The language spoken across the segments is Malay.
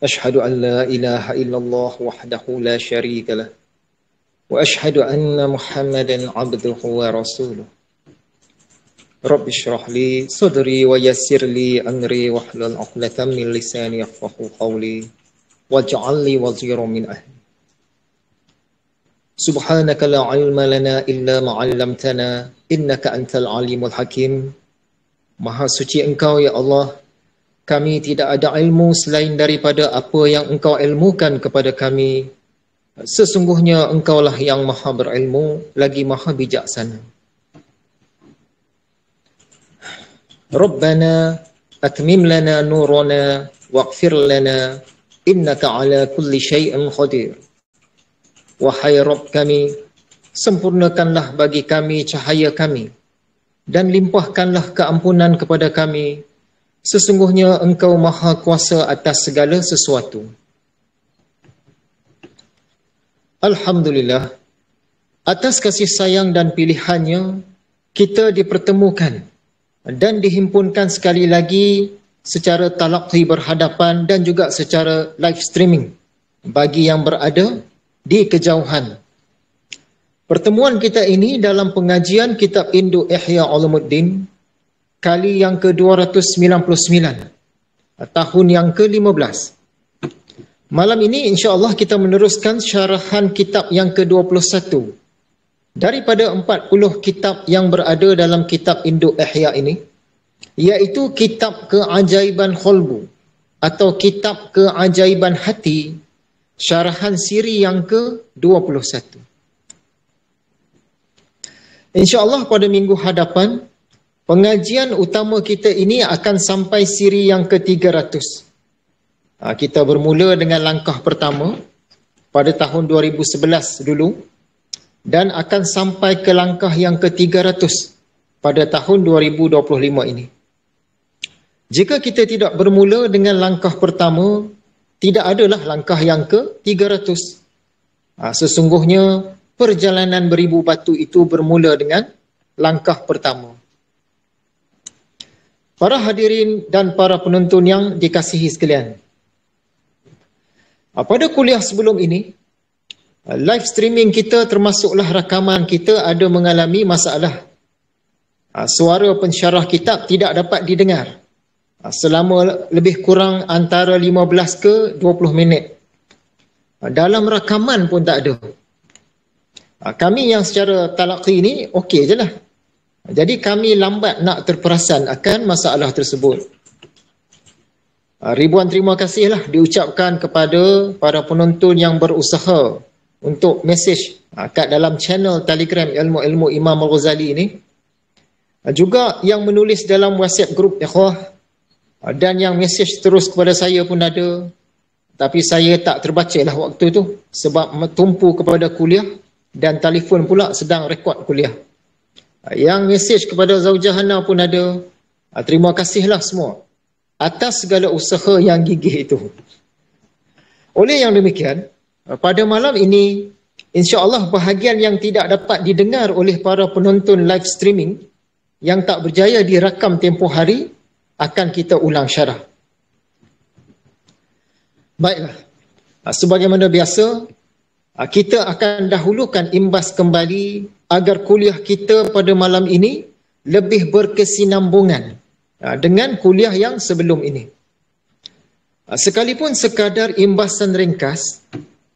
أشهد أن لا إله إلا الله وحده لا شريك له وأشهد أن محمدا عبده ورسوله رب اشرح لي صدري ويسر لي أمري واحلل عقدة من لساني يفقهوا قولي واجعل لي وزيرا من أهلي سبحانك لا علم لنا إلا ما علمتنا إنك أنت العليم الحكيم. Maha suci Engkau ya Allah, kami tidak ada ilmu selain daripada apa yang Engkau ilmukan kepada kami. Sesungguhnya Engkaulah yang maha berilmu lagi maha bijaksana. Rabbana atmim lana nurana waghfir lana innaka ala kulli syai'in qadir. Wahai Rabb kami, sempurnakanlah bagi kami cahaya kami dan limpahkanlah keampunan kepada kami. Sesungguhnya Engkau maha kuasa atas segala sesuatu. Alhamdulillah, atas kasih sayang dan pilihannya, kita dipertemukan dan dihimpunkan sekali lagi secara talaqi berhadapan dan juga secara live streaming bagi yang berada di kejauhan. Pertemuan kita ini dalam pengajian Kitab Induk Ihya Ulumuddin kali yang ke-299, tahun yang ke-15. Malam ini insya-Allah kita meneruskan syarahan kitab yang ke-21 daripada 40 kitab yang berada dalam Kitab Induk Ihya ini, iaitu Kitab Keajaiban Qalbu atau Kitab Keajaiban Hati, syarahan siri yang ke-21. InsyaAllah pada minggu hadapan, pengajian utama kita ini akan sampai siri yang ke-300. Kita bermula dengan langkah pertama pada tahun 2011 dulu dan akan sampai ke langkah yang ke-300 pada tahun 2025 ini. Jika kita tidak bermula dengan langkah pertama, tidak adalah langkah yang ke-300. Sesungguhnya perjalanan beribu batu itu bermula dengan langkah pertama. Para hadirin dan para penonton yang dikasihi sekalian, pada kuliah sebelum ini, live streaming kita termasuklah rakaman kita ada mengalami masalah. Suara pensyarah kitab tidak dapat didengar selama lebih kurang antara 15 ke 20 minit. Dalam rakaman pun tak ada. Kami yang secara talaqi ini okey je lah. Jadi kami lambat nak terperasan akan masalah tersebut. Ribuan terima kasihlah diucapkan kepada para penonton yang berusaha untuk mesej kat dalam channel Telegram Ilmu-Ilmu Imam Al-Ghazali ini. Juga yang menulis dalam WhatsApp group ikhwah dan yang mesej terus kepada saya pun ada. Tapi saya tak terbaca lah waktu tu sebab tumpu kepada kuliah dan telefon pula sedang rekod kuliah. Yang mesej kepada Zaujah Hana pun ada. Terima kasihlah semua atas segala usaha yang gigih itu. Oleh yang demikian, pada malam ini insya-Allah bahagian yang tidak dapat didengar oleh para penonton live streaming yang tak berjaya dirakam tempoh hari akan kita ulang syarah. Baiklah. Sebagaimana biasa, kita akan dahulukan imbas kembali agar kuliah kita pada malam ini lebih berkesinambungan dengan kuliah yang sebelum ini. Sekalipun sekadar imbasan ringkas,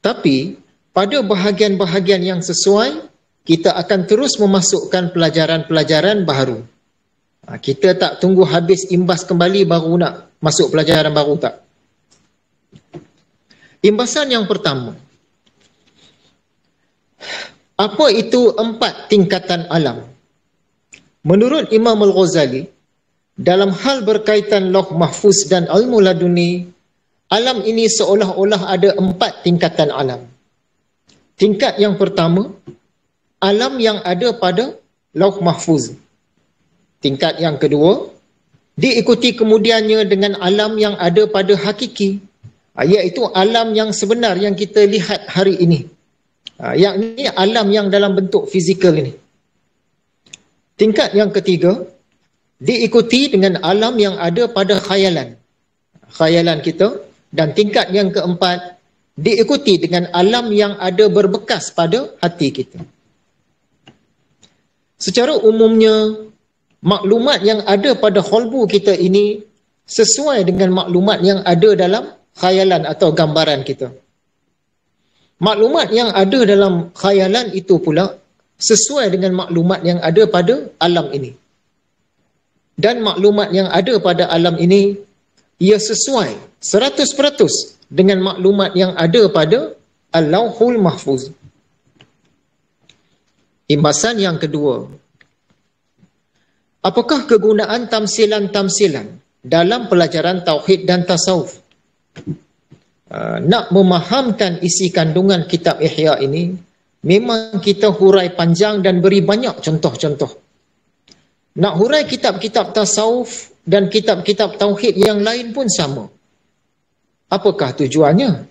tapi pada bahagian-bahagian yang sesuai, kita akan terus memasukkan pelajaran-pelajaran baru. Kita tak tunggu habis imbas kembali baru nak masuk pelajaran baru, tak. Imbasan yang pertama, apa itu 4 tingkatan alam? Menurut Imam Al-Ghazali, dalam hal berkaitan Lauh Mahfuz dan ilmu laduni, alam ini seolah-olah ada 4 tingkatan alam. Tingkat yang pertama, alam yang ada pada Lauh Mahfuz. Tingkat yang kedua, diikuti kemudiannya dengan alam yang ada pada hakiki, iaitu alam yang sebenar yang kita lihat hari ini. Yakni alam yang dalam bentuk fizikal ini. Tingkat yang ketiga, diikuti dengan alam yang ada pada khayalan. Khayalan kita Dan tingkat yang keempat, diikuti dengan alam yang ada berbekas pada hati kita. Secara umumnya, maklumat yang ada pada qalbu kita ini sesuai dengan maklumat yang ada dalam khayalan atau gambaran kita. Maklumat yang ada dalam khayalan itu pula sesuai dengan maklumat yang ada pada alam ini. Dan maklumat yang ada pada alam ini, ia sesuai 100% dengan maklumat yang ada pada Al-Lauhul Mahfuz. Imbasan yang kedua, apakah kegunaan tamsilan-tamsilan dalam pelajaran tauhid dan tasawuf? Nak memahamkan isi kandungan kitab Ihya ini, memang kita hurai panjang dan beri banyak contoh-contoh. Nak hurai kitab-kitab tasawuf dan kitab-kitab tauhid yang lain pun sama. Apakah tujuannya?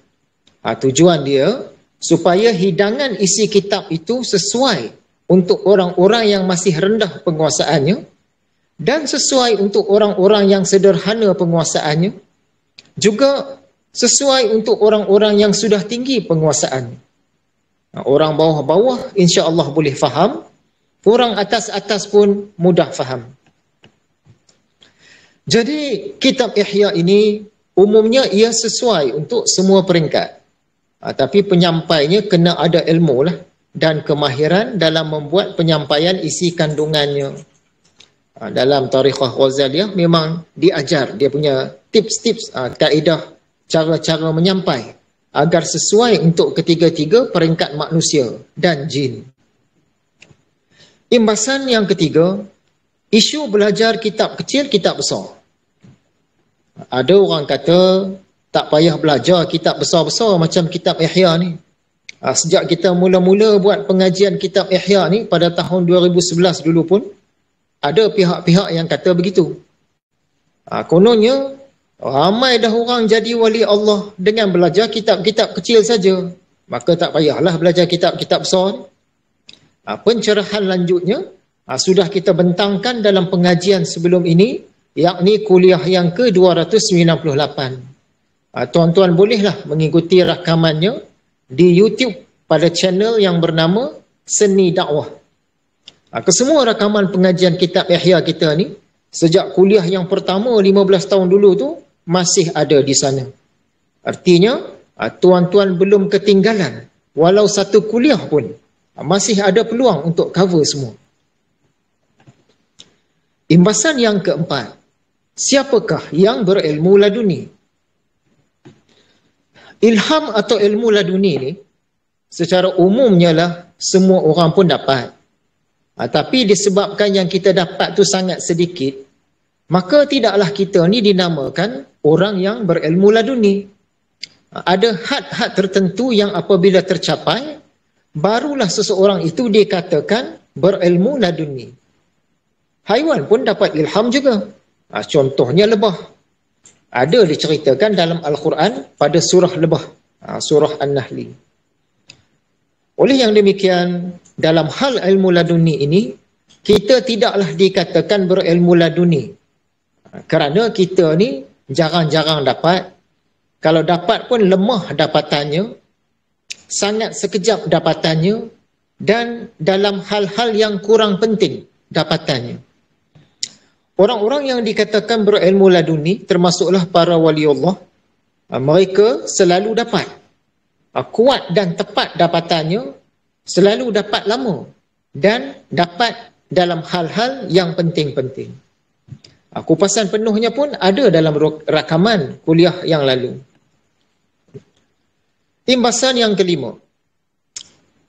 Tujuan dia supaya hidangan isi kitab itu sesuai untuk orang-orang yang masih rendah penguasaannya dan sesuai untuk orang-orang yang sederhana penguasaannya, juga sesuai untuk orang-orang yang sudah tinggi penguasaannya. Orang bawah-bawah insya-Allah boleh faham, orang atas-atas pun mudah faham. Jadi kitab Ihya ini umumnya ia sesuai untuk semua peringkat. Tapi penyampainya kena ada ilmu lah dan kemahiran dalam membuat penyampaian isi kandungannya. Dalam Tarikhah Ghazaliyah memang diajar, dia punya tips-tips, kaedah, cara-cara menyampai agar sesuai untuk ketiga-tiga peringkat manusia dan jin. Imbasan yang ketiga, isu belajar kitab kecil, kitab besar. Ada orang kata tak payah belajar kitab besar-besar macam kitab Ihya ni. Sejak kita mula-mula buat pengajian kitab Ihya ni pada tahun 2011 dulu pun, ada pihak-pihak yang kata begitu. Kononnya, ramai dah orang jadi wali Allah dengan belajar kitab-kitab kecil saja. Maka tak payahlah belajar kitab-kitab besar. Pencerahan lanjutnya, sudah kita bentangkan dalam pengajian sebelum ini, yakni kuliah yang ke-298. Tuan-tuan bolehlah mengikuti rakamannya di YouTube pada channel yang bernama Seni Dakwah. Kesemua rakaman pengajian kitab Ihya kita ni, sejak kuliah yang pertama 15 tahun dulu tu, masih ada di sana. Artinya, tuan-tuan belum ketinggalan. Walau satu kuliah pun, masih ada peluang untuk cover semua. Imbasan yang keempat, siapakah yang berilmu laduni? Ilham atau ilmu laduni ni, secara umumnya lah semua orang pun dapat. Tapi disebabkan yang kita dapat tu sangat sedikit, maka tidaklah kita ni dinamakan orang yang berilmu laduni. Ada had-had tertentu yang apabila tercapai, barulah seseorang itu dikatakan berilmu laduni. Haiwan pun dapat ilham juga. Contohnya lebah. Ada diceritakan dalam Al-Quran pada surah lebah, surah An-Nahli. Oleh yang demikian, dalam hal ilmu laduni ini, kita tidaklah dikatakan berilmu laduni. Kerana kita ni jarang-jarang dapat. Kalau dapat pun lemah dapatannya, sangat sekejap dapatannya, dan dalam hal-hal yang kurang penting dapatannya. Orang-orang yang dikatakan berilmu laduni, termasuklah para waliullah, mereka selalu dapat. Kuat dan tepat dapatannya, selalu dapat lama, dan dapat dalam hal-hal yang penting-penting. Kupasan penuhnya pun ada dalam rakaman kuliah yang lalu. Imbasan yang kelima,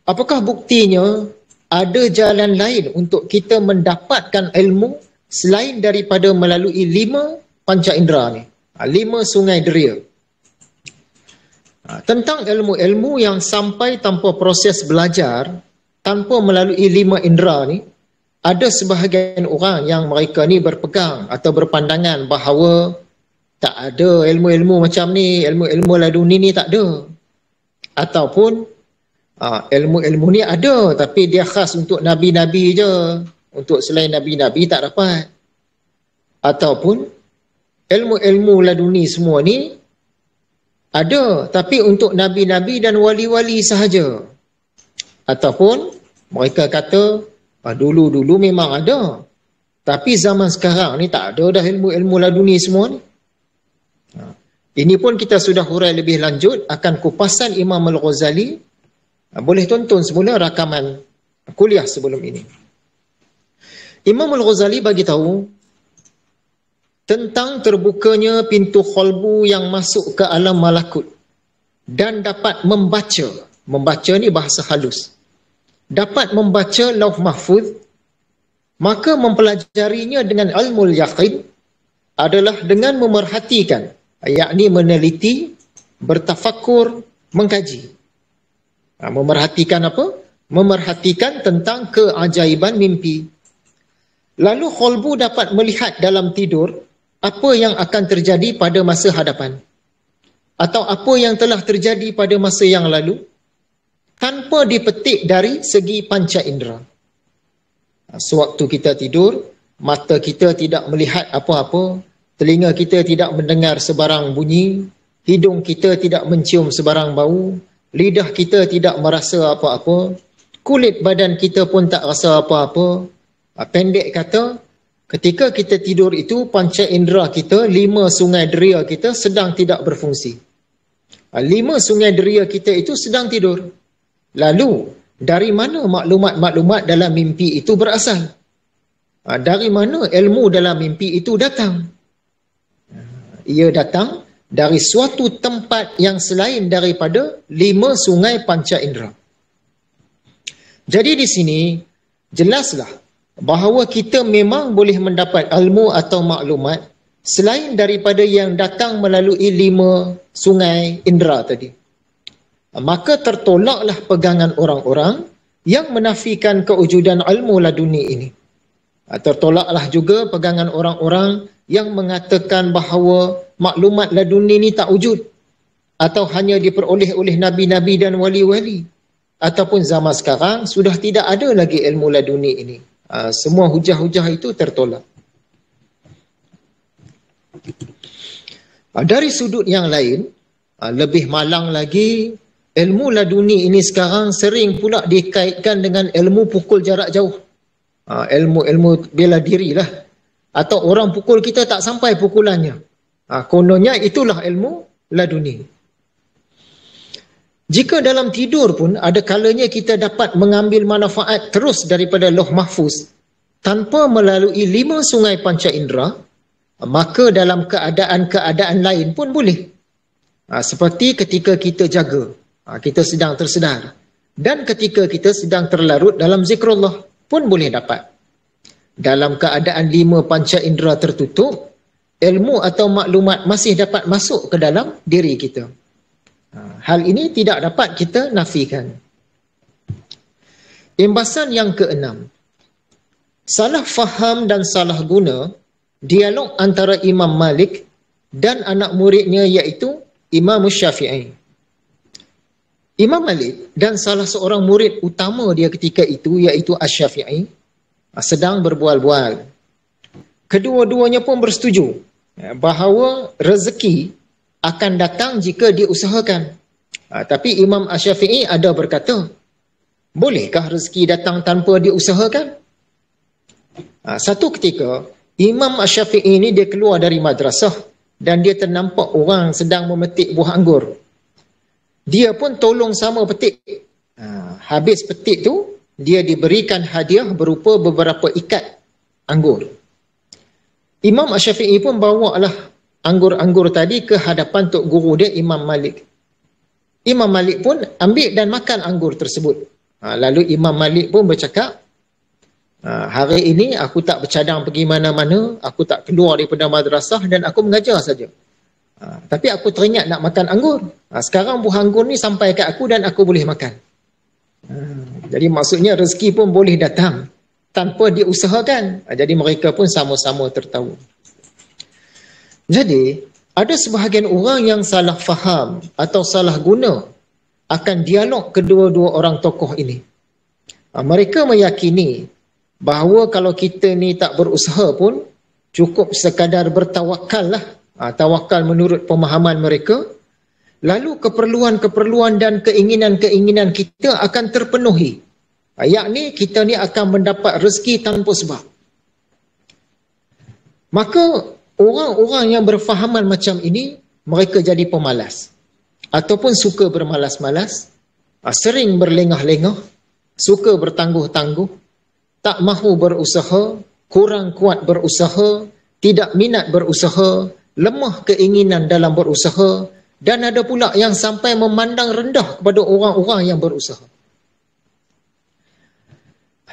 apakah buktinya ada jalan lain untuk kita mendapatkan ilmu selain daripada melalui 5 panca indera ni, 5 sungai deria? Tentang ilmu-ilmu yang sampai tanpa proses belajar, tanpa melalui 5 indera ni, ada sebahagian orang yang mereka ni berpegang atau berpandangan bahawa tak ada ilmu-ilmu macam ni, ilmu-ilmu laduni ni tak ada. Ataupun ilmu-ilmu ni ada tapi dia khas untuk Nabi-Nabi je, untuk selain Nabi-Nabi tak dapat. Ataupun ilmu-ilmu laduni semua ni Ada, tapi untuk nabi-nabi dan wali-wali sahaja. Ataupun mereka kata, dulu-dulu memang ada. Tapi zaman sekarang ni tak ada dah ilmu-ilmu laduni semua ni. Ini pun kita sudah hurai lebih lanjut akan kupasan Imam Al-Ghazali. Boleh tonton semula rakaman kuliah sebelum ini. Imam Al-Ghazali bagi tahu tentang terbukanya pintu qalbu yang masuk ke alam malakut dan dapat membaca. Membaca ni bahasa halus. Dapat membaca lauh mahfuz, maka mempelajarinya dengan ilmu yaqin adalah dengan memerhatikan, yakni meneliti, bertafakur, mengkaji. Memerhatikan apa? Memerhatikan tentang keajaiban mimpi. Lalu qalbu dapat melihat dalam tidur apa yang akan terjadi pada masa hadapan atau apa yang telah terjadi pada masa yang lalu tanpa dipetik dari segi panca indera. Sewaktu kita tidur, mata kita tidak melihat apa-apa, telinga kita tidak mendengar sebarang bunyi, hidung kita tidak mencium sebarang bau, lidah kita tidak merasa apa-apa, kulit badan kita pun tak rasa apa-apa. Pendek kata, ketika kita tidur itu, panca indera kita, 5 sungai deria kita sedang tidak berfungsi. 5 sungai deria kita itu sedang tidur. Lalu, dari mana maklumat-maklumat dalam mimpi itu berasal? Dari mana ilmu dalam mimpi itu datang? Ia datang dari suatu tempat yang selain daripada 5 sungai panca indera. Jadi di sini, jelaslah bahawa kita memang boleh mendapat ilmu atau maklumat selain daripada yang datang melalui 5 sungai indera tadi. Maka tertolaklah pegangan orang-orang yang menafikan kewujudan ilmu laduni ini. Tertolaklah juga pegangan orang-orang yang mengatakan bahawa maklumat laduni ini tak wujud atau hanya diperoleh oleh nabi-nabi dan wali-wali. Ataupun zaman sekarang sudah tidak ada lagi ilmu laduni ini. Semua hujah-hujah itu tertolak. Dari sudut yang lain, lebih malang lagi, ilmu laduni ini sekarang sering pula dikaitkan dengan ilmu pukul jarak jauh. Ilmu bela diri lah. Atau orang pukul kita tak sampai pukulannya. Kononnya itulah ilmu laduni. Jika dalam tidur pun ada kalanya kita dapat mengambil manfaat terus daripada lauh mahfuz tanpa melalui 5 sungai panca indera, maka dalam keadaan-keadaan lain pun boleh. Seperti ketika kita jaga, kita sedang tersedar, dan ketika kita sedang terlarut dalam zikrullah pun boleh dapat. Dalam keadaan 5 panca indera tertutup, ilmu atau maklumat masih dapat masuk ke dalam diri kita. Hal ini tidak dapat kita nafikan. Imbasan yang ke-6. Salah faham dan salah guna dialog antara Imam Malik dan anak muridnya iaitu Imam Syafi'i. Imam Malik dan salah seorang murid utama dia ketika itu iaitu Asy-Syafi'i sedang berbual-bual. Kedua-duanya pun bersetuju bahawa rezeki akan datang jika diusahakan. Tapi Imam Asy-Syafi'i ada berkata, bolehkah rezeki datang tanpa diusahakan? Satu ketika, Imam Asy-Syafi'i ini dia keluar dari madrasah dan dia ternampak orang sedang memetik buah anggur. Dia pun tolong sama petik. Habis petik tu, dia diberikan hadiah berupa beberapa ikat anggur. Imam Asy-Syafi'i pun bawalah anggur-anggur tadi ke hadapan tok guru dia Imam Malik. Imam Malik pun ambil dan makan anggur tersebut. Lalu Imam Malik pun bercakap, hari ini aku tak bercadang pergi mana-mana, aku tak keluar daripada madrasah dan aku mengajar saja. Tapi aku teringat nak makan anggur. Sekarang buah anggur ni sampai kat aku dan aku boleh makan. Jadi maksudnya rezeki pun boleh datang tanpa diusahakan. Jadi mereka pun sama-sama tertawa. Jadi, ada sebahagian orang yang salah faham atau salah guna akan dialog kedua-dua orang tokoh ini. Mereka meyakini bahawa kalau kita ni tak berusaha pun, cukup sekadar bertawakal lah. Tawakal menurut pemahaman mereka, lalu keperluan-keperluan dan keinginan-keinginan kita akan terpenuhi. Yakni kita ni akan mendapat rezeki tanpa sebab. Maka orang-orang yang berfahaman macam ini, mereka jadi pemalas ataupun suka bermalas-malas, sering berlengah-lengah, suka bertangguh-tangguh, tak mahu berusaha, kurang kuat berusaha, tidak minat berusaha, lemah keinginan dalam berusaha, dan ada pula yang sampai memandang rendah kepada orang-orang yang berusaha.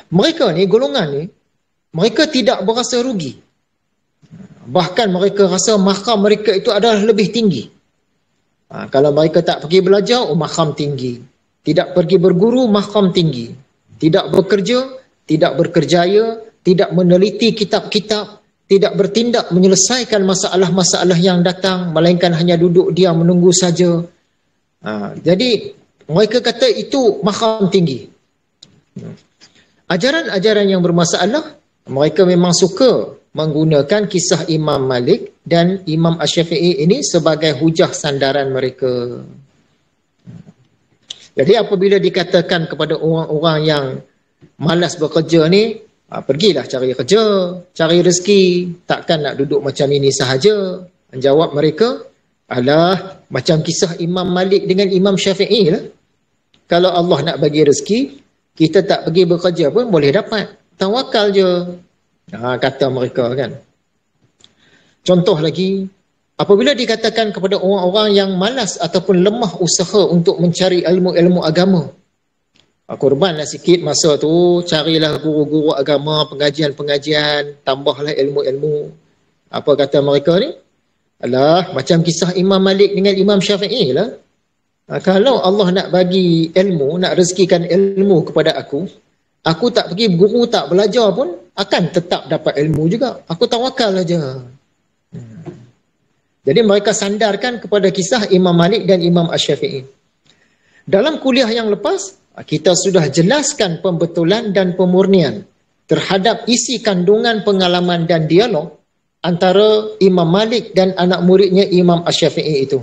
Mereka ni, golongan ni, mereka tidak berasa rugi. Bahkan mereka rasa mahram mereka itu adalah lebih tinggi. Kalau mereka tak pergi belajar, mahram tinggi. Tidak pergi berguru, mahram tinggi. Tidak bekerja, tidak berkerjaya, tidak meneliti kitab-kitab, tidak bertindak menyelesaikan masalah-masalah yang datang, melainkan hanya duduk diam menunggu saja. Jadi mereka kata itu mahram tinggi. Ajaran-ajaran yang bermasalah, mereka memang suka menggunakan kisah Imam Malik dan Imam Asy-Syafi'i ini sebagai hujah sandaran mereka. Jadi apabila dikatakan kepada orang-orang yang malas bekerja ni, pergilah cari kerja, cari rezeki, takkan nak duduk macam ini sahaja. Jawab mereka, alah, macam kisah Imam Malik dengan Imam Syafi'i lah. Kalau Allah nak bagi rezeki, kita tak pergi bekerja pun boleh dapat. Tawakal je. Kata mereka kan. Contoh lagi, apabila dikatakan kepada orang-orang yang malas ataupun lemah usaha untuk mencari ilmu-ilmu agama, korbanlah sikit masa tu, carilah guru-guru agama, pengajian-pengajian, tambahlah ilmu-ilmu. Apa kata mereka ni? Alah, macam kisah Imam Malik dengan Imam Syafi'i lah. Kalau Allah nak bagi ilmu, nak rezekikan ilmu kepada aku tak pergi guru, tak belajar pun, akan tetap dapat ilmu juga. Aku tawakal aja. Jadi mereka sandarkan kepada kisah Imam Malik dan Imam Asy-Syafi'i. Dalam kuliah yang lepas, kita sudah jelaskan pembetulan dan pemurnian terhadap isi kandungan pengalaman dan dialog antara Imam Malik dan anak muridnya Imam Asy-Syafi'i itu.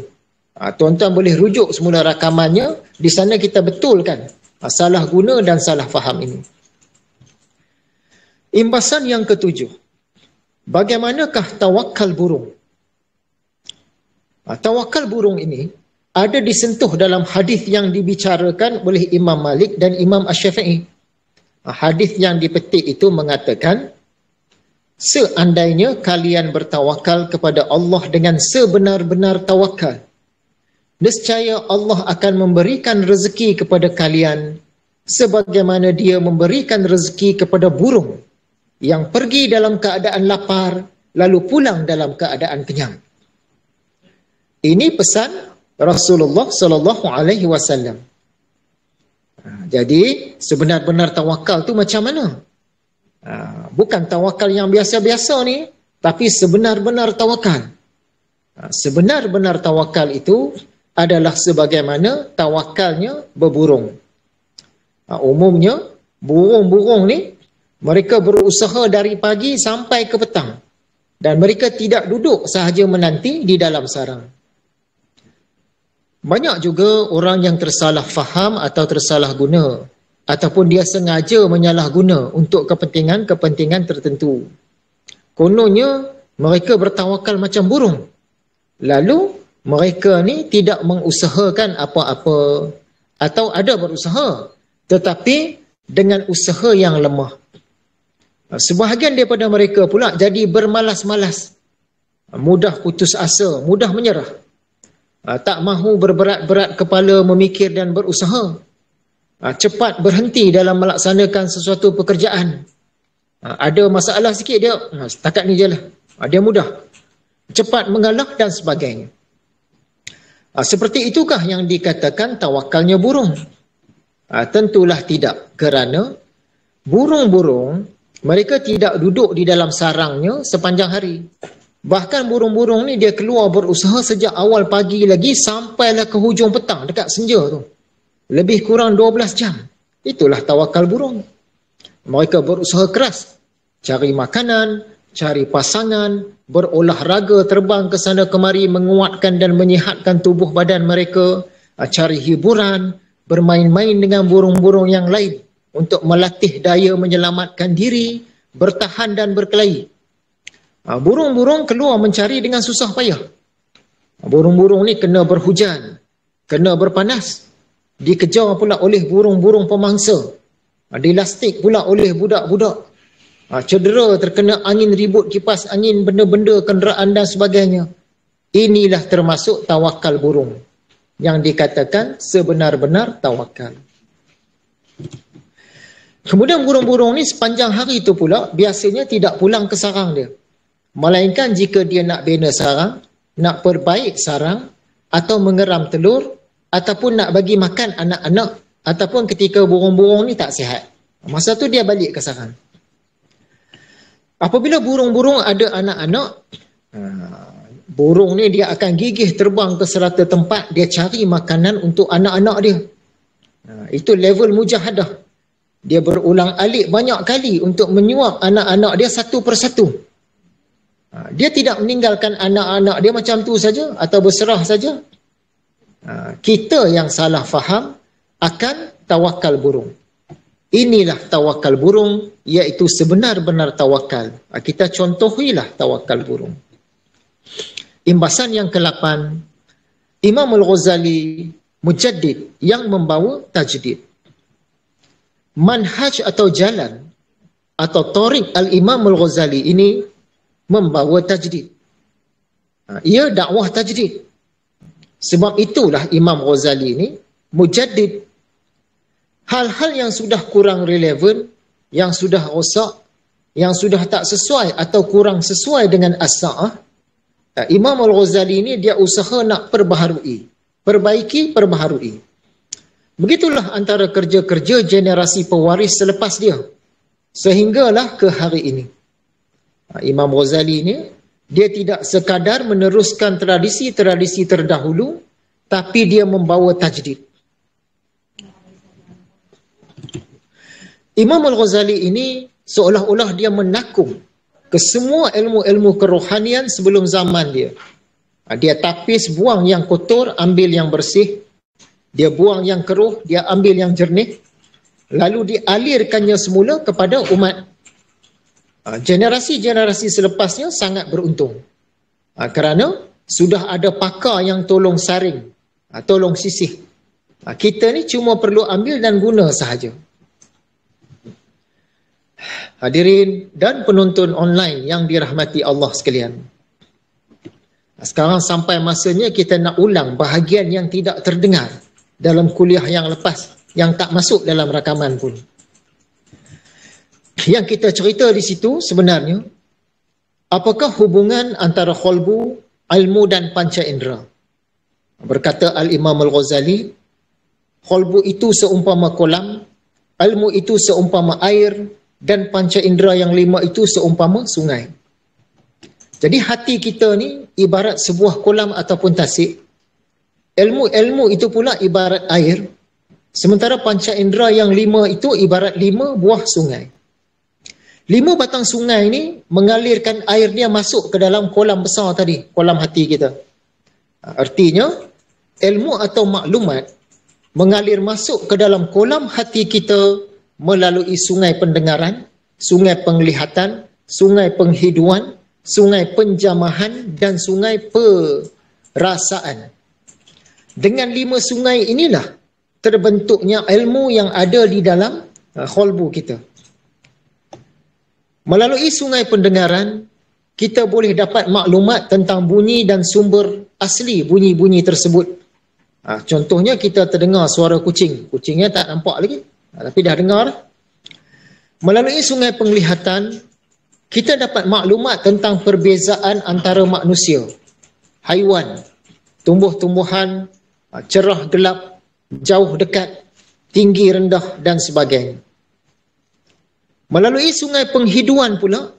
Tuan-tuan boleh rujuk semula rakamannya, di sana kita betulkan salah guna dan salah faham ini. Imbasan yang ketujuh, bagaimanakah tawakal burung? Tawakal burung ini ada disentuh dalam hadis yang dibicarakan oleh Imam Malik dan Imam Asy-Syafi'i. Hadis yang dipetik itu mengatakan, seandainya kalian bertawakal kepada Allah dengan sebenar-benar tawakal, nescaya Allah akan memberikan rezeki kepada kalian sebagaimana Dia memberikan rezeki kepada burung yang pergi dalam keadaan lapar lalu pulang dalam keadaan kenyang. Ini pesan Rasulullah sallallahu alaihi wasallam. Jadi sebenar-benar tawakal tu macam mana? Bukan tawakal yang biasa-biasa ni, tapi sebenar-benar tawakal. Sebenar-benar tawakal itu adalah sebagaimana tawakalnya berburung. Umumnya burung-burung ni mereka berusaha dari pagi sampai ke petang dan mereka tidak duduk sahaja menanti di dalam sarang. Banyak juga orang yang tersalah faham atau tersalah guna ataupun dia sengaja menyalah guna untuk kepentingan-kepentingan tertentu. Kononnya mereka bertawakal macam burung. Lalu mereka ni tidak mengusahakan apa-apa atau ada berusaha tetapi dengan usaha yang lemah. Sebahagian daripada mereka pula jadi bermalas-malas, mudah putus asa, mudah menyerah, tak mahu berberat-berat kepala memikir dan berusaha, cepat berhenti dalam melaksanakan sesuatu pekerjaan. Ada masalah sikit dia, setakat ni je lah, dia mudah, cepat mengalah dan sebagainya. Seperti itukah yang dikatakan tawakalnya burung? Tentulah tidak, kerana burung-burung mereka tidak duduk di dalam sarangnya sepanjang hari. Bahkan burung-burung ni dia keluar berusaha sejak awal pagi lagi sampailah ke hujung petang dekat senja tu. Lebih kurang 12 jam. Itulah tawakal burung. Mereka berusaha keras, cari makanan, cari pasangan, berolahraga, terbang ke sana kemari, menguatkan dan menyihatkan tubuh badan mereka, cari hiburan, bermain-main dengan burung-burung yang lain untuk melatih daya menyelamatkan diri, bertahan dan berkelahi. Burung-burung keluar mencari dengan susah payah. Burung-burung ni kena berhujan, kena berpanas, dikejar pula oleh burung-burung pemangsa, dilastik pula oleh budak-budak, cedera, terkena angin ribut, kipas angin, benda-benda kenderaan dan sebagainya. Inilah termasuk tawakal burung yang dikatakan sebenar-benar tawakal. Kemudian burung-burung ni sepanjang hari itu pula biasanya tidak pulang ke sarang dia, melainkan jika dia nak bina sarang, nak perbaik sarang, atau mengeram telur, ataupun nak bagi makan anak-anak, ataupun ketika burung-burung ni tak sihat, masa tu dia balik ke sarang. Apabila burung-burung ada anak-anak, burung ni dia akan gigih terbang ke serata tempat, dia cari makanan untuk anak-anak dia. Itu level mujahadah. Dia berulang alik banyak kali untuk menyuap anak-anak dia satu persatu. Dia tidak meninggalkan anak-anak dia macam tu saja atau berserah saja. Kita yang salah faham akan tawakal burung. Inilah tawakal burung, iaitu sebenar-benar tawakal. Kita contohilah tawakal burung. Imbasan yang ke-8, Imam Al-Ghazali Mujaddid yang membawa tajdid. Manhaj atau jalan atau tariq Al-Imam Al-Ghazali ini membawa tajdid. Ia dakwah tajdid. Sebab itulah Imam Ghazali ini mujaddid. Hal-hal yang sudah kurang relevan, yang sudah rosak, yang sudah tak sesuai atau kurang sesuai dengan as-sa'ah, Imam Al-Ghazali ini dia usaha nak perbaharui, perbaiki, perbaharui. Begitulah antara kerja-kerja generasi pewaris selepas dia, sehinggalah ke hari ini. Imam Ghazali ini dia tidak sekadar meneruskan tradisi-tradisi terdahulu, tapi dia membawa tajdid. Imam Al-Ghazali ini seolah-olah dia menakung ke semua ilmu-ilmu kerohanian sebelum zaman dia. Dia tapis, buang yang kotor, ambil yang bersih. Dia buang yang keruh, dia ambil yang jernih. Lalu dialirkannya semula kepada umat. Generasi-generasi selepasnya sangat beruntung. Kerana sudah ada pakar yang tolong saring, tolong sisih. Kita ni cuma perlu ambil dan guna sahaja. Hadirin dan penonton online yang dirahmati Allah sekalian. Sekarang sampai masanya kita nak ulang bahagian yang tidak terdengar dalam kuliah yang lepas, yang tak masuk dalam rakaman pun. Yang kita cerita di situ sebenarnya, apakah hubungan antara qalbu, ilmu dan panca indera? Berkata Al-Imam Al-Ghazali, qalbu itu seumpama kolam, ilmu itu seumpama air, dan panca indera yang 5 itu seumpama sungai. Jadi hati kita ni ibarat sebuah kolam ataupun tasik. Ilmu itu pula ibarat air. Sementara panca indera yang 5 itu ibarat 5 buah sungai. 5 batang sungai ni mengalirkan air dia masuk ke dalam kolam besar tadi, kolam hati kita. Artinya, ilmu atau maklumat mengalir masuk ke dalam kolam hati kita melalui sungai pendengaran, sungai penglihatan, sungai penghiduan, sungai penjamahan dan sungai perasaan. Dengan 5 sungai inilah terbentuknya ilmu yang ada di dalam qalbu kita. Melalui sungai pendengaran, kita boleh dapat maklumat tentang bunyi dan sumber asli bunyi-bunyi tersebut. Contohnya kita terdengar suara kucing. Kucingnya tak nampak lagi, tapi dah dengar. Melalui sungai penglihatan, kita dapat maklumat tentang perbezaan antara manusia, haiwan, tumbuh-tumbuhan, cerah gelap, jauh dekat, tinggi rendah dan sebagainya. Melalui sungai penghiduan pula,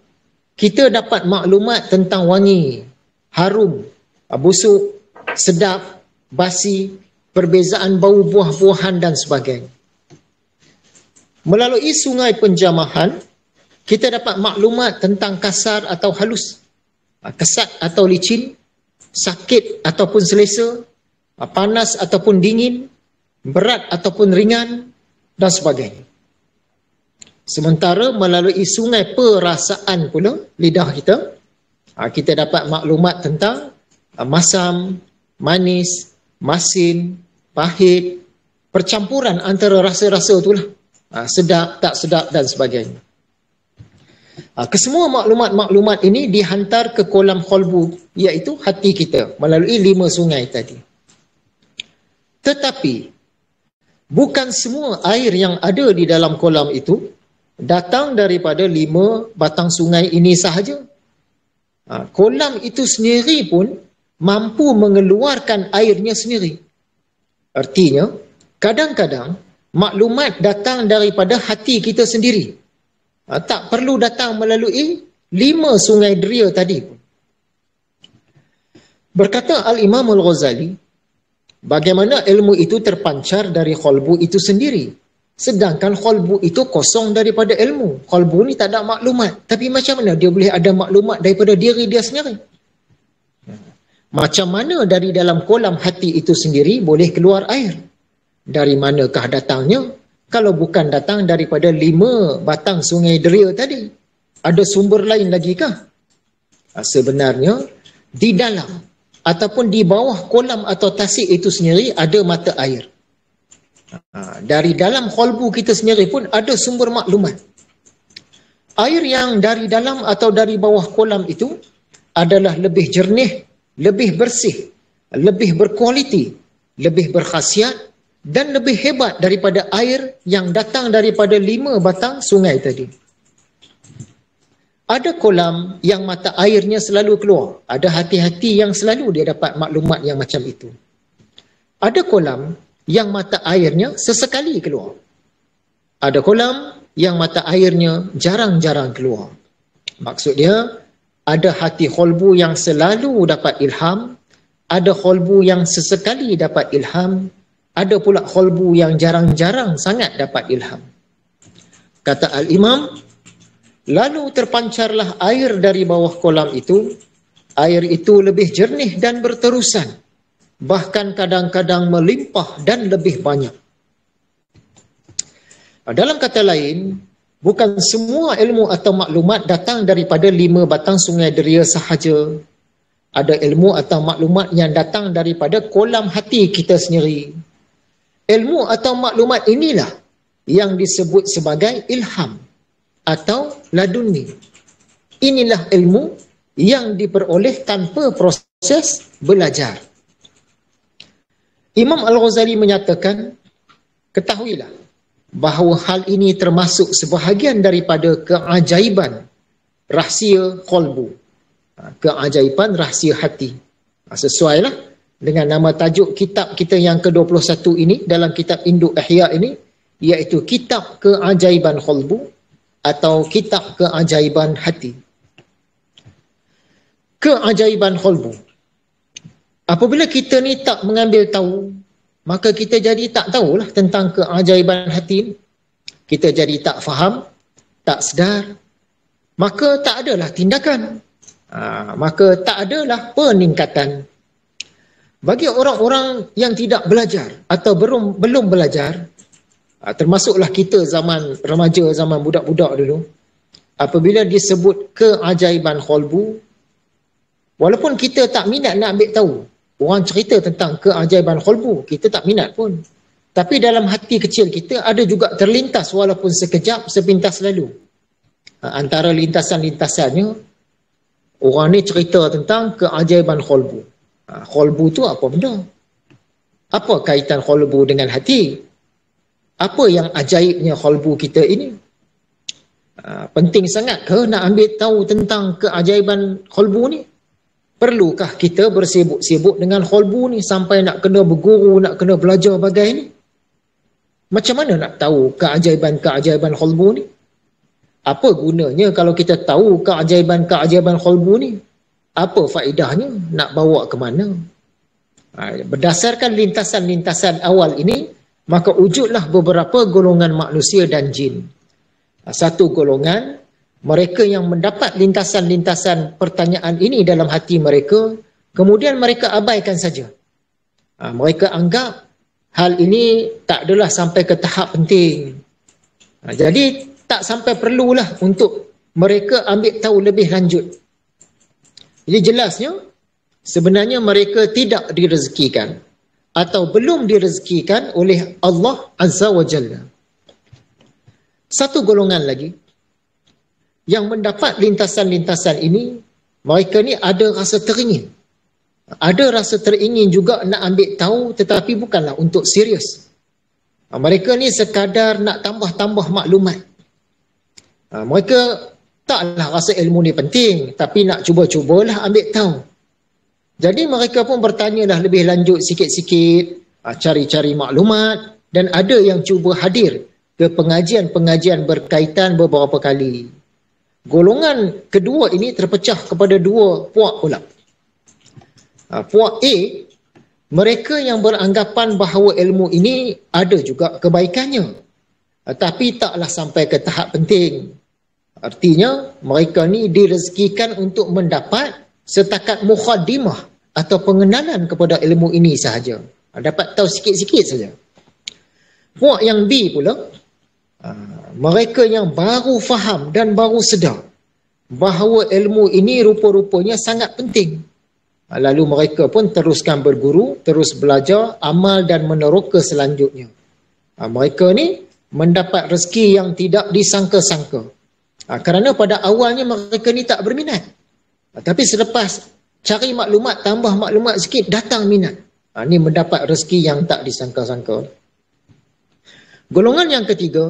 kita dapat maklumat tentang wangi, harum, busuk, sedap, basi, perbezaan bau buah-buahan dan sebagainya. Melalui sungai penjamahan, Kita dapat maklumat tentang kasar atau halus, kesat atau licin, sakit ataupun selesa, panas ataupun dingin, berat ataupun ringan, dan sebagainya. Sementara melalui sungai perasaan pula, lidah kita, kita dapat maklumat tentang masam, manis, masin, pahit, percampuran antara rasa-rasa itulah, sedap, tak sedap dan sebagainya. Kesemua maklumat-maklumat ini dihantar ke kolam qalbu, iaitu hati kita, melalui 5 sungai tadi. Tetapi bukan semua air yang ada di dalam kolam itu datang daripada 5 batang sungai ini sahaja. Kolam itu sendiri pun mampu mengeluarkan airnya sendiri. Artinya, kadang-kadang maklumat datang daripada hati kita sendiri. Tak perlu datang melalui 5 sungai deria tadi pun. Berkata Al-Imam Al-Ghazali, bagaimana ilmu itu terpancar dari qalbu itu sendiri. Sedangkan qalbu itu kosong daripada ilmu. Qalbu ni tak ada maklumat. Tapi macam mana dia boleh ada maklumat daripada diri dia sendiri? Macam mana dari dalam kolam hati itu sendiri boleh keluar air? Dari manakah datangnya? Kalau bukan datang daripada 5 batang sungai deria tadi. Ada sumber lain lagi kah? Sebenarnya, di dalam ataupun di bawah kolam atau tasik itu sendiri ada mata air. Dari dalam qalbu kita sendiri pun ada sumber maklumat. Air yang dari dalam atau dari bawah kolam itu adalah lebih jernih, lebih bersih, lebih berkualiti, lebih berkhasiat dan lebih hebat daripada air yang datang daripada 5 batang sungai tadi. Ada kolam yang mata airnya selalu keluar. Ada hati-hati yang selalu dia dapat maklumat yang macam itu. Ada kolam yang mata airnya sesekali keluar. Ada kolam yang mata airnya jarang-jarang keluar. Maksudnya, ada hati qalbu yang selalu dapat ilham, ada qalbu yang sesekali dapat ilham, ada pula qalbu yang jarang-jarang sangat dapat ilham. Kata Al-Imam, lalu terpancarlah air dari bawah kolam itu. Air itu lebih jernih dan berterusan. Bahkan kadang-kadang melimpah dan lebih banyak. Dalam kata lain, bukan semua ilmu atau maklumat datang daripada 5 batang sungai deria sahaja. Ada ilmu atau maklumat yang datang daripada kolam hati kita sendiri. Ilmu atau maklumat inilah yang disebut sebagai ilham atau laduni. Inilah ilmu yang diperoleh tanpa proses belajar. Imam Al-Ghazali menyatakan, ketahuilah bahawa hal ini termasuk sebahagian daripada keajaiban rahsia qalbu, keajaiban rahsia hati. Sesuailah dengan nama tajuk kitab kita yang ke-21 ini dalam kitab Induk Ihya ini, iaitu Kitab Keajaiban Qalbu atau Kitab Keajaiban Hati. Keajaiban qalbu. Apabila kita ni tak mengambil tahu, maka kita jadi tak tahulah tentang keajaiban hati ni. Kita jadi tak faham, tak sedar, maka tak adalah tindakan. Maka tak adalah peningkatan. Bagi orang-orang yang tidak belajar atau belum belajar, termasuklah kita zaman remaja, zaman budak-budak dulu, apabila disebut keajaiban qalbu, walaupun kita tak minat nak ambil tahu, orang cerita tentang keajaiban qalbu, kita tak minat pun. Tapi dalam hati kecil kita ada juga terlintas walaupun sekejap, sepintas lalu. Antara lintasan-lintasannya, orang ni cerita tentang keajaiban qalbu. Qalbu tu apa benda? Apa kaitan qalbu dengan hati? Apa yang ajaibnya qalbu kita ini? Penting sangat ke nak ambil tahu tentang keajaiban qalbu ni? Perlukah kita bersibuk-sibuk dengan qalbu ni sampai nak kena berguru, nak kena belajar bagai ni? Macam mana nak tahu keajaiban-keajaiban qalbu ni? Apa gunanya kalau kita tahu keajaiban-keajaiban qalbu ni? Apa faedahnya? Nak bawa ke mana? Berdasarkan lintasan-lintasan awal ini, maka wujudlah beberapa golongan manusia dan jin. Satu golongan Mereka yang mendapat lintasan-lintasan pertanyaan ini dalam hati mereka, kemudian mereka abaikan saja. Mereka anggap hal ini tak adalah sampai ke tahap penting. Jadi tak sampai perlulah untuk mereka ambil tahu lebih lanjut. Jadi jelasnya, sebenarnya mereka tidak direzekikan atau belum direzekikan oleh Allah Azza wa Jalla. Satu golongan lagi yang mendapat lintasan-lintasan ini, mereka ni ada rasa teringin. Ada rasa teringin juga nak ambil tahu, tetapi bukanlah untuk serius. Mereka ni sekadar nak tambah-tambah maklumat. Mereka taklah rasa ilmu ni penting, tapi nak cuba-cubalah ambil tahu. Jadi mereka pun bertanyalah lebih lanjut sikit-sikit, cari-cari maklumat, dan ada yang cuba hadir ke pengajian-pengajian berkaitan beberapa kali. Golongan kedua ini terpecah kepada dua puak pula. Puak A, mereka yang beranggapan bahawa ilmu ini ada juga kebaikannya, tapi taklah sampai ke tahap penting. Artinya mereka ni direzekikan untuk mendapat setakat mukhaddimah atau pengenalan kepada ilmu ini sahaja. Dapat tahu sikit-sikit saja. Puak yang B pula, mereka yang baru faham dan baru sedar bahawa ilmu ini rupa-rupanya sangat penting. Lalu mereka pun teruskan berguru, terus belajar, amal dan meneroka selanjutnya. Mereka ni mendapat rezeki yang tidak disangka-sangka. Kerana pada awalnya mereka ni tak berminat. Tapi selepas cari maklumat, tambah maklumat sikit, datang minat. Ini mendapat rezeki yang tak disangka-sangka. Golongan yang ketiga,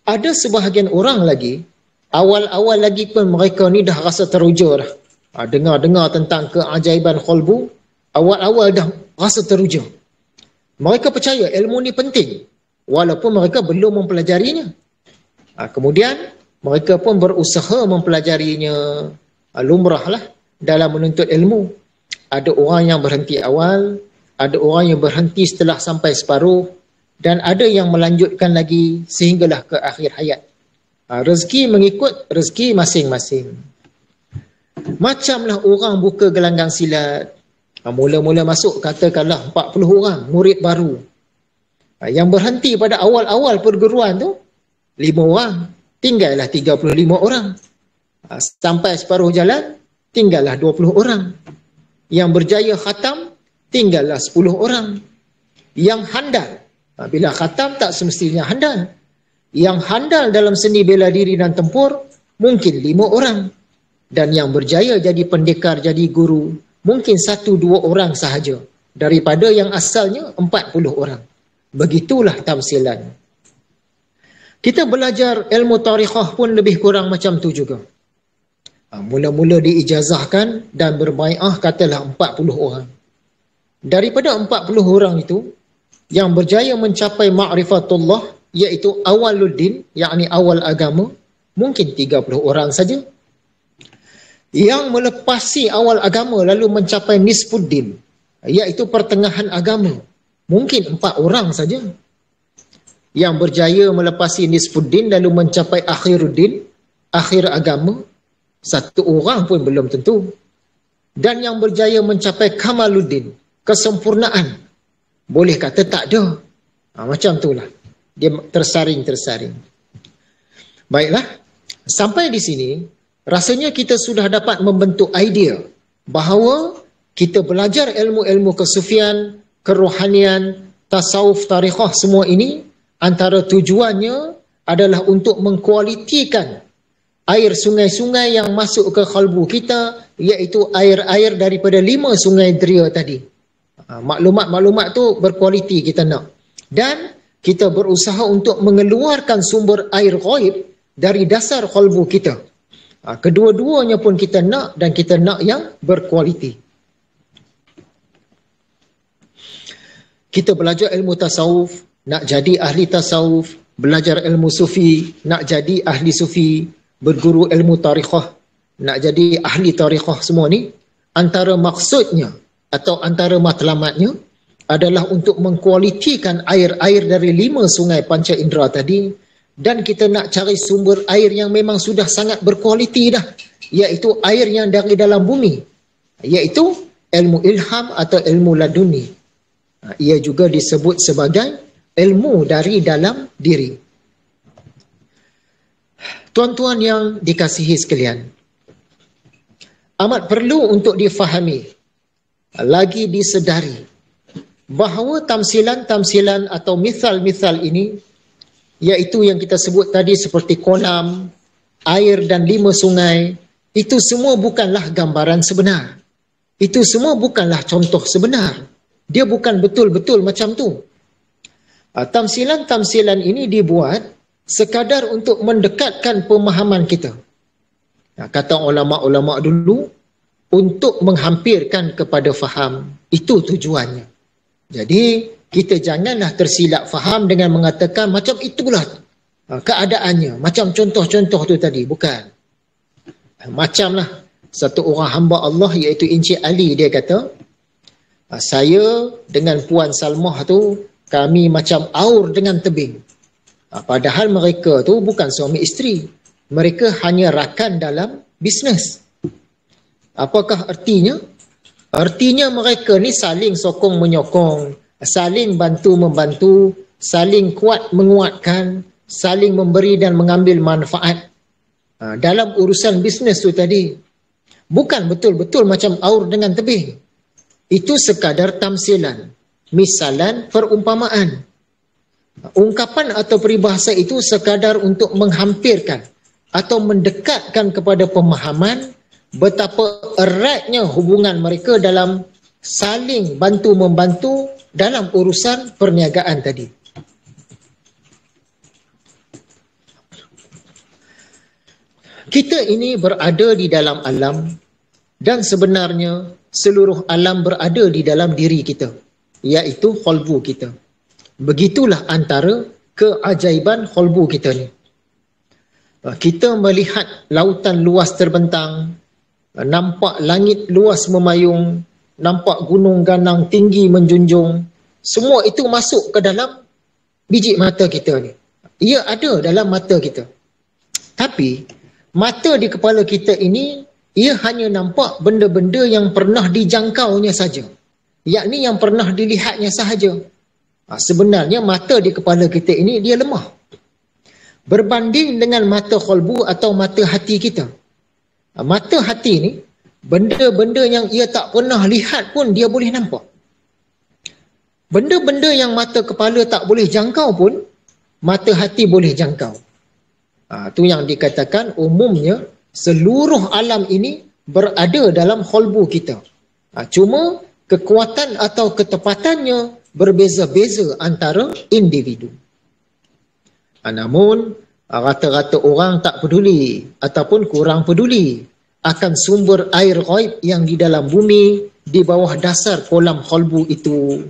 ada sebahagian orang lagi, awal-awal lagi pun mereka ni dah rasa teruja dah. Dengar-dengar tentang keajaiban qalbu, awal-awal dah rasa teruja. Mereka percaya ilmu ni penting, walaupun mereka belum mempelajarinya. Kemudian, mereka pun berusaha mempelajarinya. Lumrahlah dalam menuntut ilmu. Ada orang yang berhenti awal, ada orang yang berhenti setelah sampai separuh, dan ada yang melanjutkan lagi sehinggalah ke akhir hayat. Rezeki mengikut rezeki masing-masing. Macamlah orang buka gelanggang silat. Mula-mula masuk katakanlah 40 orang murid baru. Yang berhenti pada awal-awal perguruan tu 5 orang, tinggallah 35 orang. Sampai separuh jalan tinggallah 20 orang. Yang berjaya khatam tinggallah 10 orang. Yang handal, bila khatam tak semestinya handal. Yang handal dalam seni bela diri dan tempur mungkin 5 orang. Dan yang berjaya jadi pendekar, jadi guru mungkin 1-2 orang sahaja daripada yang asalnya 40 orang. Begitulah tamsilan. Kita belajar ilmu tarikhah pun lebih kurang macam tu juga. Mula-mula diijazahkan dan berbai'ah katalah 40 orang. Daripada 40 orang itu, yang berjaya mencapai ma'rifatullah, iaitu awwaluddin, yakni awal agama, mungkin 30 orang saja. Yang melepasi awal agama lalu mencapai nisfuddin, iaitu pertengahan agama, mungkin 4 orang saja. Yang berjaya melepasi nisfuddin lalu mencapai akhiruddin, akhir agama, 1 orang pun belum tentu. Dan yang berjaya mencapai kamaluddin, kesempurnaan, boleh kata tak ada. Macam itulah. Dia tersaring-tersaring. Baiklah, sampai di sini rasanya kita sudah dapat membentuk idea bahawa kita belajar ilmu-ilmu kesufian, kerohanian, tasawuf, tarikhah, semua ini antara tujuannya adalah untuk mengkualitikan air sungai-sungai yang masuk ke kalbu kita, iaitu air-air daripada 5 sungai deria tadi. Maklumat-maklumat tu berkualiti kita nak. Dan kita berusaha untuk mengeluarkan sumber air ghaib dari dasar kalbu kita. Kedua-duanya pun kita nak, dan kita nak yang berkualiti. Kita belajar ilmu tasawuf, nak jadi ahli tasawuf, belajar ilmu sufi, nak jadi ahli sufi, berguru ilmu tarikhah, nak jadi ahli tarikhah, semua ni antara maksudnya atau antara matlamatnya adalah untuk mengkualitikan air-air dari 5 sungai panca indera tadi dan kita nak cari sumber air yang memang sudah sangat berkualiti dah, iaitu air yang dari dalam bumi, iaitu ilmu ilham atau ilmu laduni. Ia juga disebut sebagai ilmu dari dalam diri. Tuan-tuan yang dikasihi sekalian, amat perlu untuk difahami, lagi disedari, bahawa tamsilan-tamsilan atau misal-misal ini, iaitu yang kita sebut tadi seperti kolam, air dan 5 sungai, itu semua bukanlah gambaran sebenar. Itu semua bukanlah contoh sebenar. Dia bukan betul-betul macam tu. Tamsilan-tamsilan ini dibuat sekadar untuk mendekatkan pemahaman kita. Kata ulama'-ulama' dulu, untuk menghampirkan kepada faham. Itu tujuannya. Jadi, kita janganlah tersilap faham dengan mengatakan macam itulah keadaannya. Macam contoh-contoh tu tadi. Bukan. Macamlah satu orang hamba Allah iaitu Encik Ali, dia kata, saya dengan Puan Salmah tu, kami macam aur dengan tebing. Padahal mereka tu bukan suami isteri. Mereka hanya rakan dalam bisnes. Apakah artinya? Artinya mereka ni saling sokong menyokong, saling bantu membantu, saling kuat menguatkan, saling memberi dan mengambil manfaat dalam urusan bisnes tu tadi. Bukan betul-betul macam aur dengan tebing. Itu sekadar tamsilan, misalan, perumpamaan. Ungkapan atau peribahasa itu sekadar untuk menghampirkan atau mendekatkan kepada pemahaman betapa eratnya hubungan mereka dalam saling bantu-membantu dalam urusan perniagaan tadi. Kita ini berada di dalam alam dan sebenarnya seluruh alam berada di dalam diri kita, iaitu qalbu kita. Begitulah antara keajaiban qalbu kita ni. Kita melihat lautan luas terbentang, nampak langit luas memayung, nampak gunung ganang tinggi menjunjung. Semua itu masuk ke dalam biji mata kita ni. Ia ada dalam mata kita. Tapi mata di kepala kita ini, ia hanya nampak benda-benda yang pernah dijangkaunya saja, yakni yang pernah dilihatnya sahaja. Sebenarnya mata di kepala kita ini dia lemah berbanding dengan mata qalbu atau mata hati kita. Mata hati ni, benda-benda yang ia tak pernah lihat pun dia boleh nampak. Benda-benda yang mata kepala tak boleh jangkau pun mata hati boleh jangkau. Itu yang dikatakan umumnya seluruh alam ini berada dalam qalbu kita. Cuma kekuatan atau ketepatannya berbeza-beza antara individu. Namun rata-rata orang tak peduli ataupun kurang peduli akan sumber air ghaib yang di dalam bumi di bawah dasar kolam qalbu itu.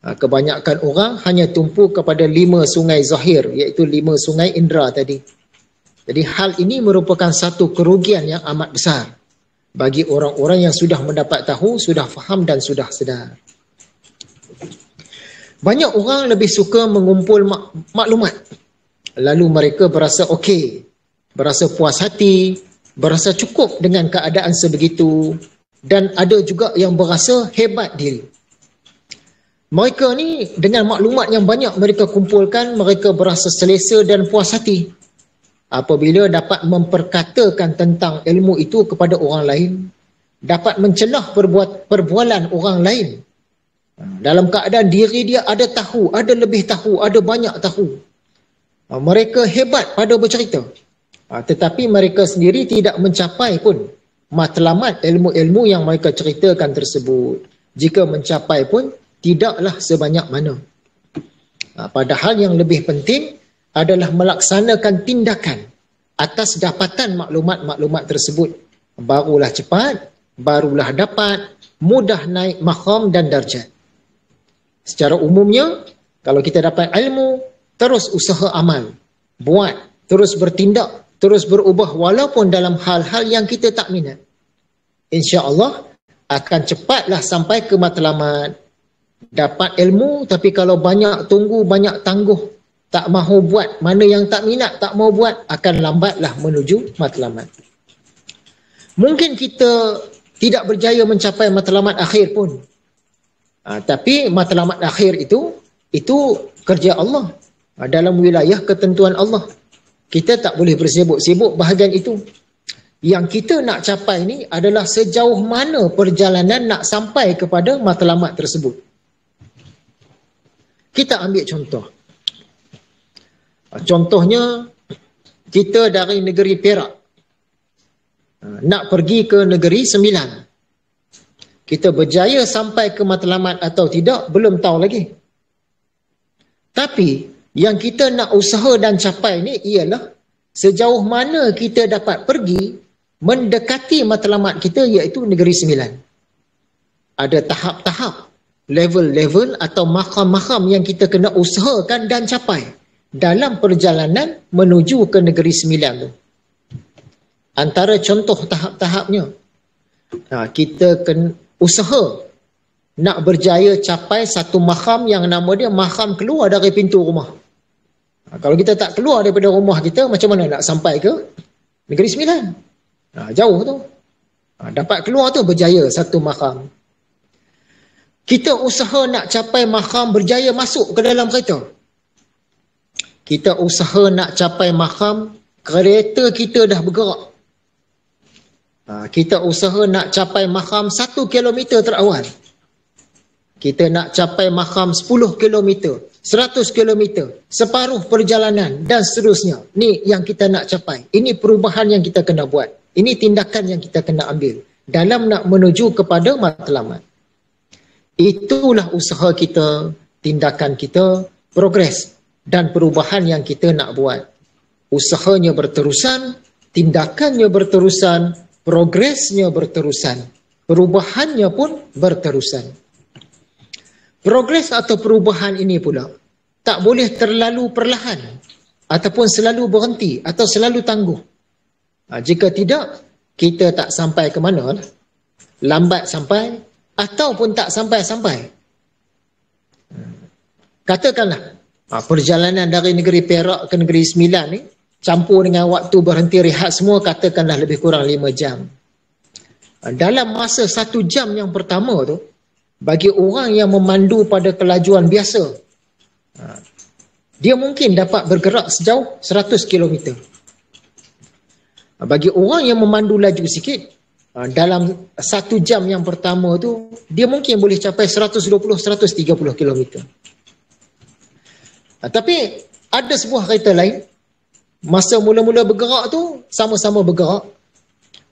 Kebanyakan orang hanya tumpu kepada 5 sungai zahir, iaitu 5 sungai indera tadi. Jadi hal ini merupakan satu kerugian yang amat besar bagi orang-orang yang sudah mendapat tahu, sudah faham dan sudah sedar. Banyak orang lebih suka mengumpul maklumat. Lalu mereka berasa okey, berasa puas hati, berasa cukup dengan keadaan sebegitu, dan ada juga yang berasa hebat diri. Mereka ni dengan maklumat yang banyak mereka kumpulkan, mereka berasa selesa dan puas hati apabila dapat memperkatakan tentang ilmu itu kepada orang lain, dapat mencelah perbualan orang lain dalam keadaan diri dia ada tahu, ada lebih tahu, ada banyak tahu. Mereka hebat pada bercerita, tetapi mereka sendiri tidak mencapai pun matlamat ilmu-ilmu yang mereka ceritakan tersebut. Jika mencapai pun tidaklah sebanyak mana. Padahal yang lebih penting adalah melaksanakan tindakan atas dapatan maklumat-maklumat tersebut. Barulah cepat, barulah dapat, mudah naik maqam dan darjat. Secara umumnya, kalau kita dapat ilmu, terus usaha amal, buat, terus bertindak, terus berubah walaupun dalam hal-hal yang kita tak minat. InsyaAllah akan cepatlah sampai ke matlamat. Dapat ilmu, tapi kalau banyak tunggu, banyak tangguh, tak mahu buat, mana yang tak minat, tak mau buat, akan lambatlah menuju matlamat. Mungkin kita tidak berjaya mencapai matlamat akhir pun. Tapi matlamat akhir itu kerja Allah. Dalam wilayah ketentuan Allah. Kita tak boleh bersibuk-sibuk bahagian itu. Yang kita nak capai ni adalah sejauh mana perjalanan nak sampai kepada matlamat tersebut. Kita ambil contoh. Contohnya, kita dari negeri Perak nak pergi ke negeri Sembilan. Kita berjaya sampai ke matlamat atau tidak, belum tahu lagi. Tapi yang kita nak usaha dan capai ni ialah sejauh mana kita dapat pergi mendekati matlamat kita, iaitu negeri Sembilan. Ada tahap-tahap, level-level atau makam-makam yang kita kena usahakan dan capai dalam perjalanan menuju ke negeri Sembilan tu. Antara contoh tahap-tahapnya, kita kena usaha nak berjaya capai satu makam yang nama dia makam keluar dari pintu rumah. Kalau kita tak keluar daripada rumah kita, macam mana nak sampai ke negeri Sembilan? Jauh tu. Dapat keluar tu berjaya satu makam. Kita usaha nak capai makam, berjaya masuk ke dalam kereta. Kita usaha nak capai makam, kereta kita dah bergerak. Kita usaha nak capai makam 1 kilometer terawal. Kita nak capai makam 10 kilometer, 100 kilometer, separuh perjalanan dan seterusnya. Ni yang kita nak capai. Ini perubahan yang kita kena buat. Ini tindakan yang kita kena ambil dalam nak menuju kepada matlamat. Itulah usaha kita, tindakan kita, progres dan perubahan yang kita nak buat. Usahanya berterusan, tindakannya berterusan, progresnya berterusan, perubahannya pun berterusan. Progres atau perubahan ini pula tak boleh terlalu perlahan ataupun selalu berhenti atau selalu tangguh. Jika tidak, kita tak sampai ke mana lah. Lambat sampai ataupun tak sampai-sampai. Katakanlah perjalanan dari negeri Perak ke negeri Sembilan ni campur dengan waktu berhenti rehat semua, katakanlah lebih kurang 5 jam. Dalam masa 1 jam yang pertama tu, bagi orang yang memandu pada kelajuan biasa, dia mungkin dapat bergerak sejauh 100 km. Bagi orang yang memandu laju sikit, dalam 1 jam yang pertama tu, dia mungkin boleh capai 120-130 km. Tapi ada sebuah kereta lain, masa mula-mula bergerak tu, sama-sama bergerak.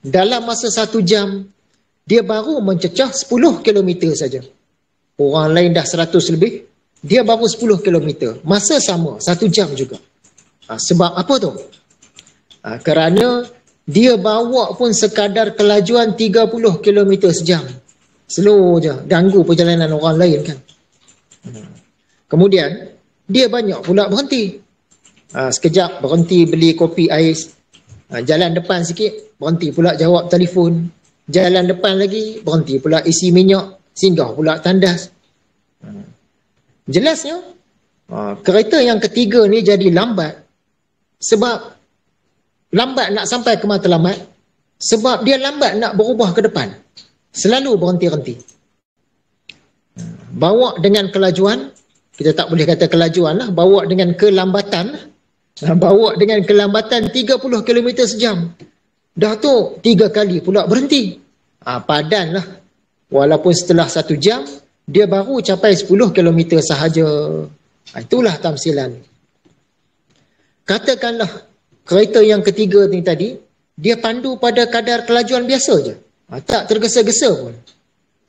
Dalam masa 1 jam, dia baru mencecah 10 km saja. Orang lain dah 100 lebih, dia baru 10 km. Masa sama, 1 jam juga. Sebab apa tu? Kerana dia bawa pun sekadar kelajuan 30 km sejam. Slow je, ganggu perjalanan orang lain kan. Kemudian, dia banyak pula berhenti. Sekejap berhenti beli kopi ais. Jalan depan sikit, berhenti pula jawab telefon. Jalan depan lagi, berhenti pula isi minyak. Singgah pula tandas. Jelasnya, kereta yang ketiga ni jadi lambat. Sebab lambat nak sampai ke matlamat. Sebab dia lambat nak berubah ke depan. Selalu berhenti-henti. Bawa dengan kelajuan, kita tak boleh kata kelajuan lah, bawa dengan kelambatan. Bawa dengan kelambatan 30 km sejam. Dah tu 3 kali pula berhenti. Padan lah. Walaupun setelah 1 jam, dia baru capai 10 km sahaja. Itulah tamsilan. Katakanlah kereta yang ketiga ni tadi, dia pandu pada kadar kelajuan biasa je. Tak tergesa-gesa pun.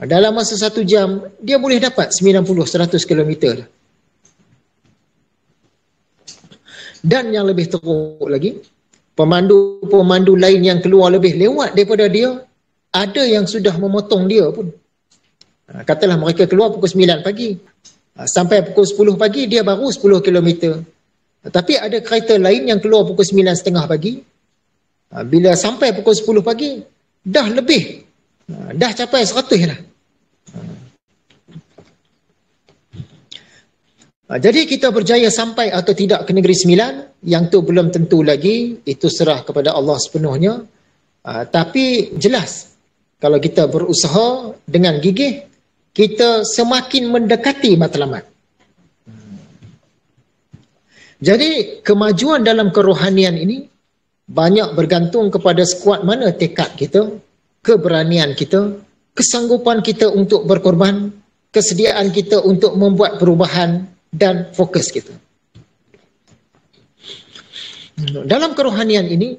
Dalam masa 1 jam, dia boleh dapat 90-100 km lah. Dan yang lebih teruk lagi, pemandu-pemandu lain yang keluar lebih lewat daripada dia, ada yang sudah memotong dia pun. Katalah mereka keluar pukul 9 pagi. Sampai pukul 10 pagi, dia baru 10 km. Tapi ada kereta lain yang keluar pukul 9.30 pagi. Bila sampai pukul 10 pagi, dah lebih. Dah capai 100 lah. Jadi kita berjaya sampai atau tidak ke Negeri Sembilan, yang tu belum tentu lagi, itu serah kepada Allah sepenuhnya. Tapi jelas, kalau kita berusaha dengan gigih, kita semakin mendekati matlamat. Jadi kemajuan dalam kerohanian ini banyak bergantung kepada sekuat mana tekad kita, keberanian kita, kesanggupan kita untuk berkorban, kesediaan kita untuk membuat perubahan dan fokus kita. Dalam kerohanian ini,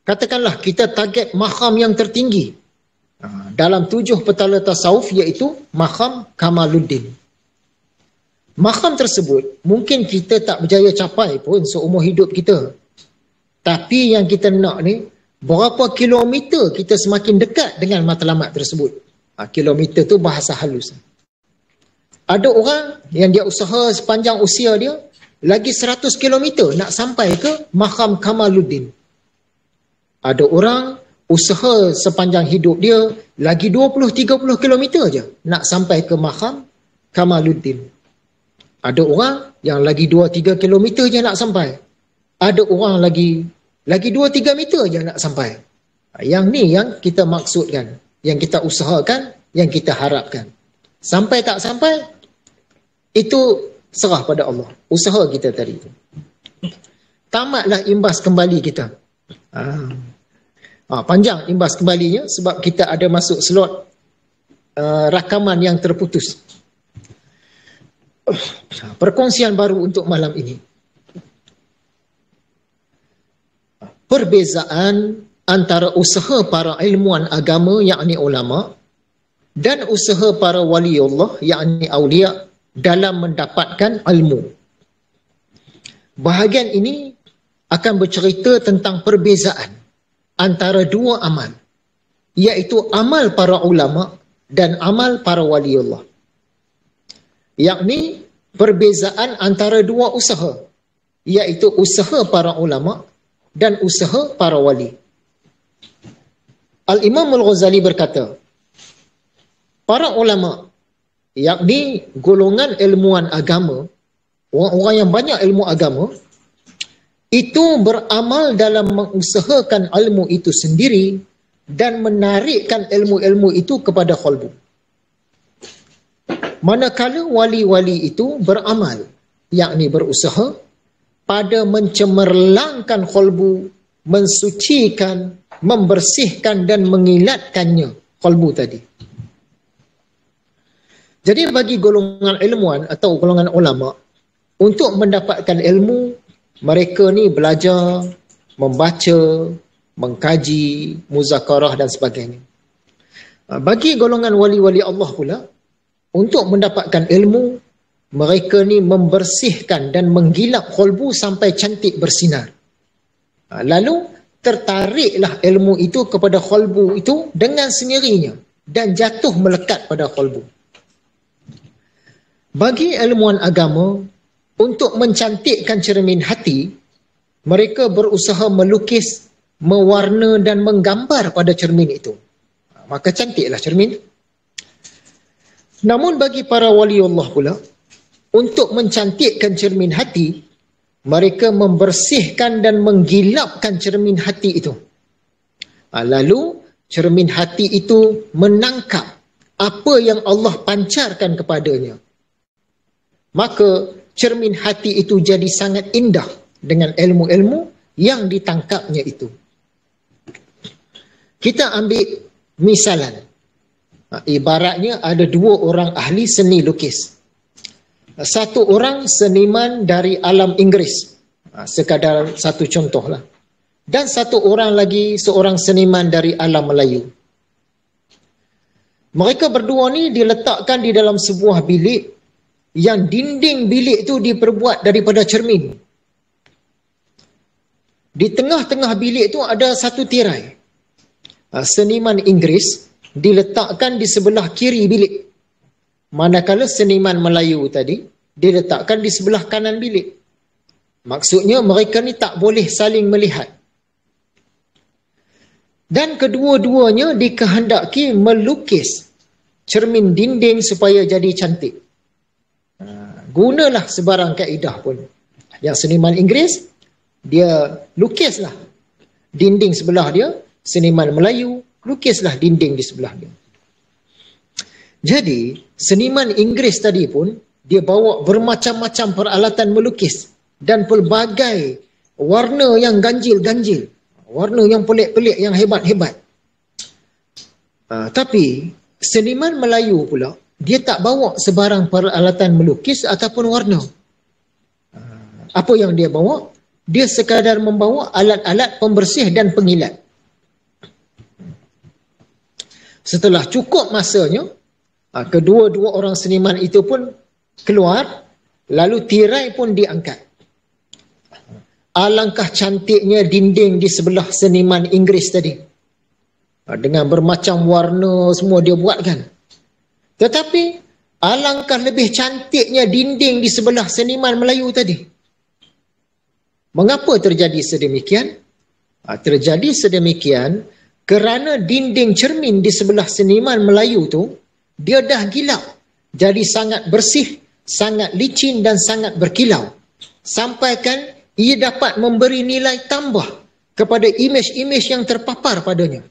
katakanlah kita target maqam yang tertinggi dalam 7 petala tasawuf, iaitu maqam Kamaluddin. Maqam tersebut mungkin kita tak berjaya capai pun seumur hidup kita. Tapi yang kita nak ni, berapa kilometer kita semakin dekat dengan matlamat tersebut. Kilometer tu bahasa halus. Ada orang yang dia usaha sepanjang usia dia, lagi 100 kilometer nak sampai ke maqam Kamaluddin. Ada orang usaha sepanjang hidup dia, lagi 20-30 kilometer je nak sampai ke maqam Kamaluddin. Ada orang yang lagi 2-3 kilometer je nak sampai. Ada orang lagi 2-3 meter je nak sampai. Yang ni yang kita maksudkan, yang kita usahakan, yang kita harapkan. Sampai tak sampai, itu serah pada Allah. Usaha kita tadi itu. Tamatlah imbas kembali kita. Panjang imbas kembalinya sebab kita ada masuk slot rakaman yang terputus. Perkongsian baru untuk malam ini. Perbezaan antara usaha para ilmuwan agama, yakni ulama, dan usaha para waliullah, yakni awliya, dalam mendapatkan ilmu. Bahagian ini akan bercerita tentang perbezaan antara dua amal, iaitu amal para ulama dan amal para waliullah. Yakni perbezaan antara dua usaha, iaitu usaha para ulama dan usaha para wali. Al-Imam Al-Ghazali berkata, para ulama, yakni golongan ilmuwan agama, orang-orang yang banyak ilmu agama, itu beramal dalam mengusahakan ilmu itu sendiri dan menarikkan ilmu-ilmu itu kepada qalbu. Manakala wali-wali itu beramal, yakni berusaha pada mencemerlangkan qalbu, mensucikan, membersihkan dan mengilatkannya qalbu tadi. Jadi bagi golongan ilmuwan atau golongan ulama, untuk mendapatkan ilmu, mereka ni belajar, membaca, mengkaji, muzakarah dan sebagainya. Bagi golongan wali-wali Allah pula, untuk mendapatkan ilmu, mereka ni membersihkan dan menggilap qalbu sampai cantik bersinar. Lalu tertariklah ilmu itu kepada qalbu itu dengan sendirinya dan jatuh melekat pada qalbu. Bagi ilmuwan agama, untuk mencantikkan cermin hati, mereka berusaha melukis, mewarna dan menggambar pada cermin itu. Maka cantiklah cermin. Namun bagi para waliullah pula, untuk mencantikkan cermin hati, mereka membersihkan dan menggilapkan cermin hati itu. Lalu cermin hati itu menangkap apa yang Allah pancarkan kepadanya. Maka cermin hati itu jadi sangat indah dengan ilmu-ilmu yang ditangkapnya itu. Kita ambil misalan. Ibaratnya ada dua orang ahli seni lukis. Satu orang seniman dari alam Inggeris. Sekadar satu contohlah. Dan satu orang lagi seorang seniman dari alam Melayu. Mereka berdua ni diletakkan di dalam sebuah bilik yang dinding bilik itu diperbuat daripada cermin. Di tengah-tengah bilik itu ada satu tirai. Seniman Inggeris diletakkan di sebelah kiri bilik. Manakala seniman Melayu tadi diletakkan di sebelah kanan bilik. Maksudnya mereka ni tak boleh saling melihat. Dan kedua-duanya dikehendaki melukis cermin dinding supaya jadi cantik. gunalah sebarang kaedah pun. Yang seniman Inggeris, dia lukislah dinding sebelah dia, seniman Melayu, lukislah dinding di sebelah dia. Jadi, seniman Inggeris tadi pun, dia bawa bermacam-macam peralatan melukis dan pelbagai warna yang ganjil-ganjil, warna yang pelik-pelik, yang hebat-hebat. Tapi, seniman Melayu pula, dia tak bawa sebarang peralatan melukis ataupun warna. Apa yang dia bawa? Dia sekadar membawa alat-alat pembersih dan pengilat. Setelah cukup masanya, kedua-dua orang seniman itu pun keluar, lalu tirai pun diangkat. Alangkah cantiknya dinding di sebelah seniman Inggeris tadi. Dengan bermacam warna semua dia buatkan. Tetapi alangkah lebih cantiknya dinding di sebelah seniman Melayu tadi. Mengapa terjadi sedemikian? Terjadi sedemikian kerana dinding cermin di sebelah seniman Melayu tu, dia dah gilap. Jadi sangat bersih, sangat licin dan sangat berkilau. Sampaikan ia dapat memberi nilai tambah kepada imej-imej yang terpapar padanya.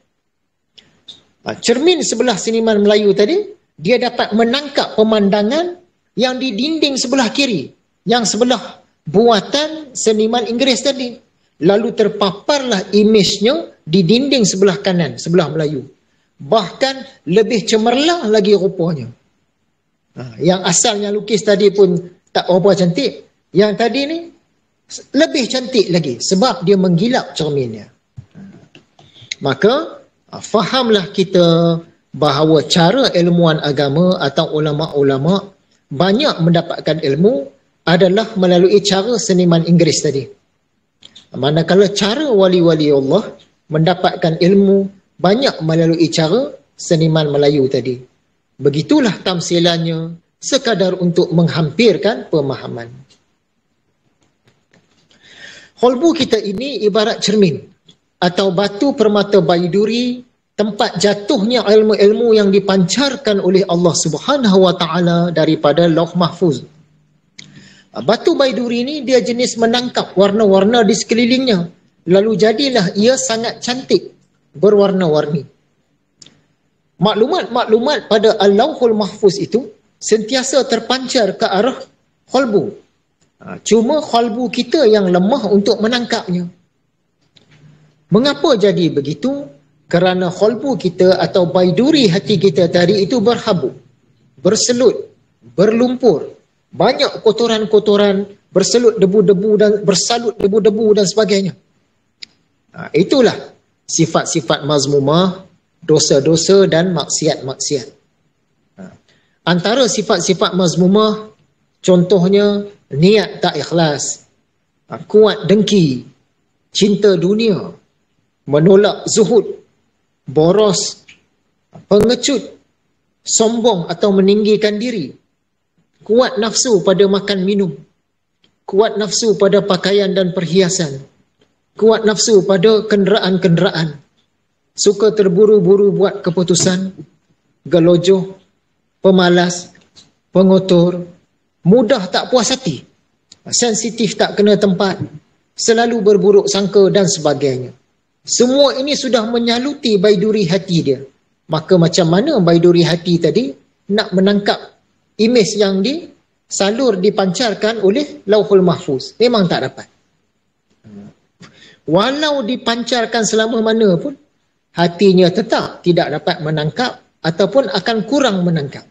Cermin sebelah seniman Melayu tadi, dia dapat menangkap pemandangan yang di dinding sebelah kiri, yang sebelah buatan seniman Inggeris tadi. Lalu terpaparlah imejnya di dinding sebelah kanan, sebelah Melayu. Bahkan lebih cemerlang lagi rupanya. Yang asalnya lukis tadi pun tak berapa cantik. Yang tadi ni lebih cantik lagi sebab dia menggilap cerminnya. Maka fahamlah kita bahawa cara ilmuwan agama atau ulama-ulama banyak mendapatkan ilmu adalah melalui cara seniman Inggeris tadi. Manakala cara wali-wali Allah mendapatkan ilmu banyak melalui cara seniman Melayu tadi. Begitulah tamsilannya sekadar untuk menghampirkan pemahaman. Kolbu kita ini ibarat cermin atau batu permata baiduri, tempat jatuhnya ilmu-ilmu yang dipancarkan oleh Allah Subhanahu Wa Taala daripada Lauh Mahfuz. Batu baiduri ini dia jenis menangkap warna-warna di sekelilingnya. Lalu jadilah ia sangat cantik, berwarna-warni. Maklumat-maklumat pada Al-Lauhul Mahfuz itu sentiasa terpancar ke arah kolbu. Cuma kolbu kita yang lemah untuk menangkapnya. Mengapa jadi begitu? Kerana kolbu kita atau baiduri hati kita tadi itu berhabuk, berselut, berlumpur, banyak kotoran-kotoran, berselut debu-debu dan bersalut debu-debu dan sebagainya. Itulah sifat-sifat mazmumah, dosa-dosa dan maksiat-maksiat. Antara sifat-sifat mazmumah, contohnya niat tak ikhlas, kuat dengki, cinta dunia, menolak zuhud, boros, pengecut, sombong atau meninggikan diri, kuat nafsu pada makan minum, kuat nafsu pada pakaian dan perhiasan, kuat nafsu pada kenderaan-kenderaan, suka terburu-buru buat keputusan, gelojoh, pemalas, pengotor, mudah tak puas hati, sensitif tak kena tempat, selalu berburuk sangka dan sebagainya. Semua ini sudah menyaluti baiduri hati dia. Maka macam mana baiduri hati tadi nak menangkap imej yang disalur, dipancarkan oleh Lauhul Mahfuz? Memang tak dapat. Walau dipancarkan selama mana pun, hatinya tetap tidak dapat menangkap ataupun akan kurang menangkap.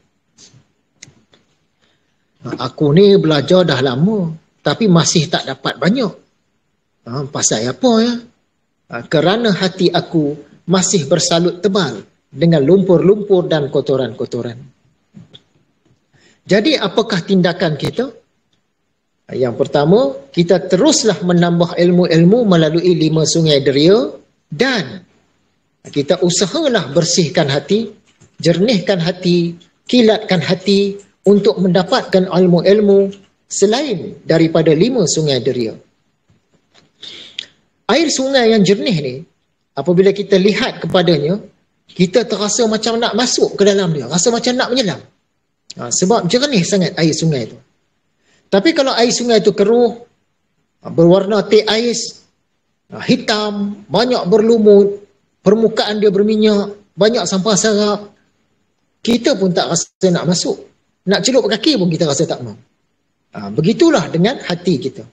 Aku ni belajar dah lama, tapi masih tak dapat banyak. Pasal apa ya? Kerana hati aku masih bersalut tebal dengan lumpur-lumpur dan kotoran-kotoran. Jadi apakah tindakan kita? Yang pertama, kita teruslah menambah ilmu-ilmu melalui 5 sungai deria dan kita usahalah bersihkan hati, jernihkan hati, kilatkan hati untuk mendapatkan ilmu-ilmu selain daripada 5 sungai deria. Air sungai yang jernih ni, apabila kita lihat kepadanya, kita terasa macam nak masuk ke dalam dia, rasa macam nak menyelam. Sebab jernih sangat air sungai tu. Tapi kalau air sungai itu keruh, berwarna teh ais, hitam, banyak berlumut, permukaan dia berminyak, banyak sampah serap, kita pun tak rasa nak masuk. Nak celup kaki pun kita rasa tak mau. Begitulah dengan hati kita.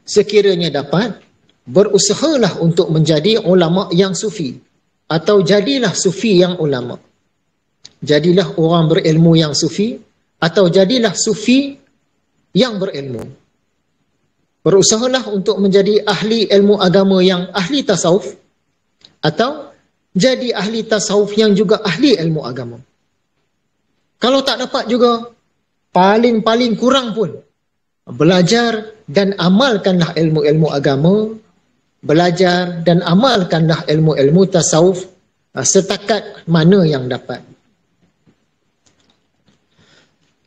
Sekiranya dapat, berusahalah untuk menjadi ulama yang sufi. Atau jadilah sufi yang ulama. Jadilah orang berilmu yang sufi. Atau jadilah sufi yang berilmu. Berusahalah untuk menjadi ahli ilmu agama yang ahli tasawuf. Atau jadi ahli tasawuf yang juga ahli ilmu agama. Kalau tak dapat juga, paling-paling kurang pun, belajar dan amalkanlah ilmu-ilmu agama, belajar dan amalkanlah ilmu-ilmu tasawuf setakat mana yang dapat.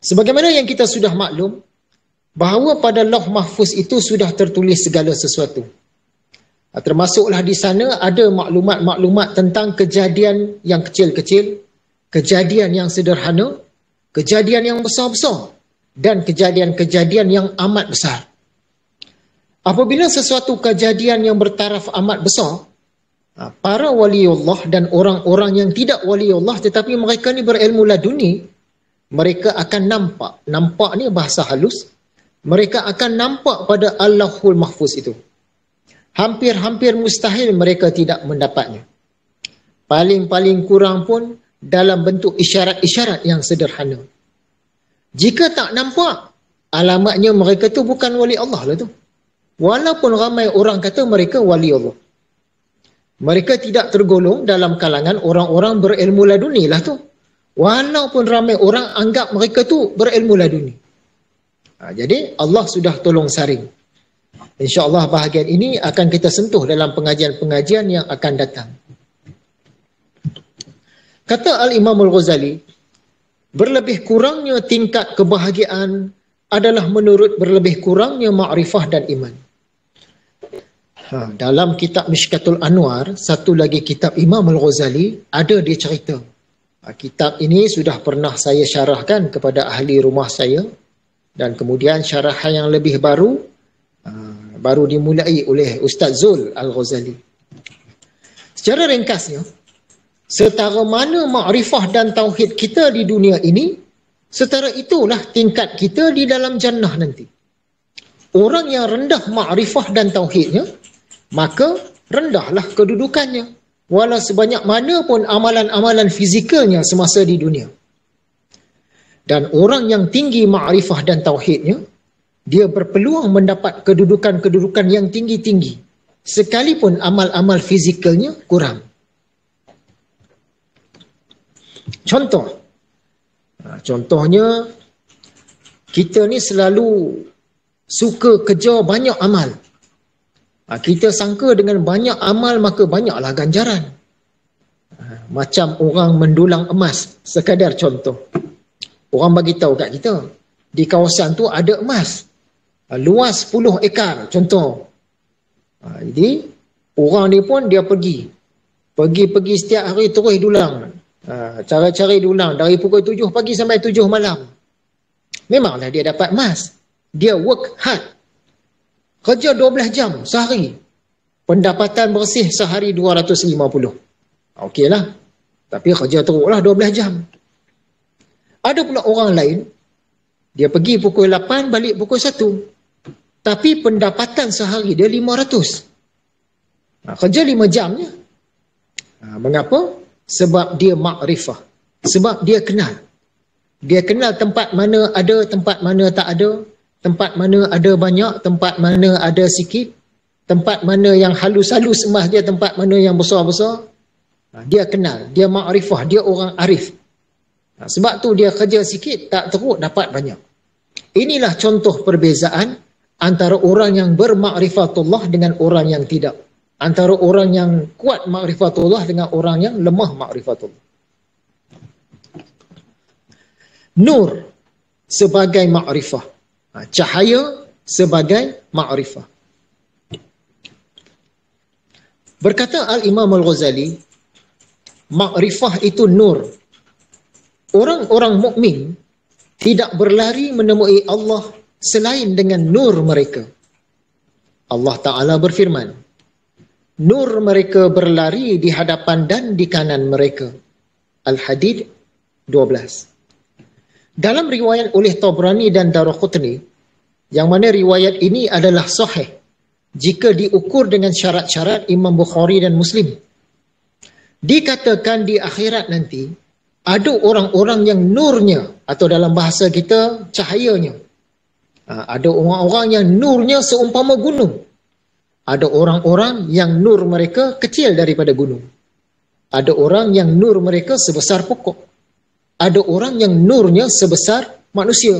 Sebagaimana yang kita sudah maklum, bahawa pada Lauh Mahfuz itu sudah tertulis segala sesuatu. Termasuklah di sana ada maklumat-maklumat tentang kejadian yang kecil-kecil, kejadian yang sederhana, kejadian yang besar-besar, dan kejadian-kejadian yang amat besar. Apabila sesuatu kejadian yang bertaraf amat besar, para waliullah dan orang-orang yang tidak waliullah tetapi mereka ni berilmu laduni, mereka akan nampak. Nampak ni bahasa halus. Mereka akan nampak pada Allahul Mahfuz itu. Hampir-hampir mustahil mereka tidak mendapatnya. Paling-paling kurang pun dalam bentuk isyarat-isyarat yang sederhana. Jika tak nampak, alamatnya mereka tu bukan wali Allah lah tu. Walaupun ramai orang kata mereka wali Allah. Mereka tidak tergolong dalam kalangan orang-orang berilmu laduni lah tu. Walaupun ramai orang anggap mereka tu berilmu laduni. Jadi Allah sudah tolong saring. InsyaAllah bahagian ini akan kita sentuh dalam pengajian-pengajian yang akan datang. Kata Al-Imam Al-Ghazali, berlebih kurangnya tingkat kebahagiaan adalah menurut berlebih kurangnya ma'rifah dan iman. Dalam kitab Mishkatul Anwar, satu lagi kitab Imam Al-Ghazali, ada dia cerita. Kitab ini sudah pernah saya syarahkan kepada ahli rumah saya, dan kemudian syarahan yang lebih baru dimulai oleh Ustaz Zul Al-Ghazali. Secara ringkasnya, setara mana makrifah dan tauhid kita di dunia ini, setara itulah tingkat kita di dalam jannah nanti. Orang yang rendah makrifah dan tauhidnya, maka rendahlah kedudukannya, walau sebanyak mana pun amalan-amalan fizikalnya semasa di dunia. Dan orang yang tinggi makrifah dan tauhidnya, dia berpeluang mendapat kedudukan-kedudukan yang tinggi-tinggi, sekalipun amal-amal fizikalnya kurang. Contohnya, kita ni selalu suka kejar banyak amal. Kita sangka dengan banyak amal maka banyaklah ganjaran. Macam orang mendulang emas, sekadar contoh. Orang bagi tahu kat kita, di kawasan tu ada emas, luas 10 ekar, contoh. Jadi, orang ni pun dia pergi setiap hari terus dulang. Cari-cari dulang dari pukul 7 pagi sampai 7 malam. Memanglah dia dapat emas. Dia work hard. Kerja 12 jam sehari. Pendapatan bersih sehari 250. Okeylah. Tapi kerja teruklah 12 jam. Ada pula orang lain, dia pergi pukul 8, balik pukul 1. Tapi pendapatan sehari dia 500. Kerja 5 jamnya. Mengapa? Sebab dia makrifah. Sebab dia kenal. Dia kenal tempat mana ada, tempat mana tak ada. Tempat mana ada banyak, tempat mana ada sikit. Tempat mana yang halus-halus emas dia, tempat mana yang besar-besar. Dia kenal, dia makrifah, dia orang arif. Sebab tu dia kerja sikit, tak teruk dapat banyak. Inilah contoh perbezaan antara orang yang bermakrifatullah dengan orang yang tidak. Antara orang yang kuat makrifatullah dengan orang yang lemah makrifatullah. Nur sebagai makrifah. Cahaya sebagai makrifah. Berkata Al-Imam Al-Ghazali, makrifah itu nur. Orang-orang mukmin tidak berlari menemui Allah selain dengan nur mereka. Allah Ta'ala berfirman, nur mereka berlari di hadapan dan di kanan mereka. Al-Hadid 12. Dalam riwayat oleh Tabrani dan Daraqutni, yang mana riwayat ini adalah sahih jika diukur dengan syarat-syarat Imam Bukhari dan Muslim, dikatakan di akhirat nanti ada orang-orang yang nurnya, atau dalam bahasa kita cahayanya, ada orang-orang yang nurnya seumpama gunung. Ada orang-orang yang nur mereka kecil daripada gunung. Ada orang yang nur mereka sebesar pokok. Ada orang yang nurnya sebesar manusia.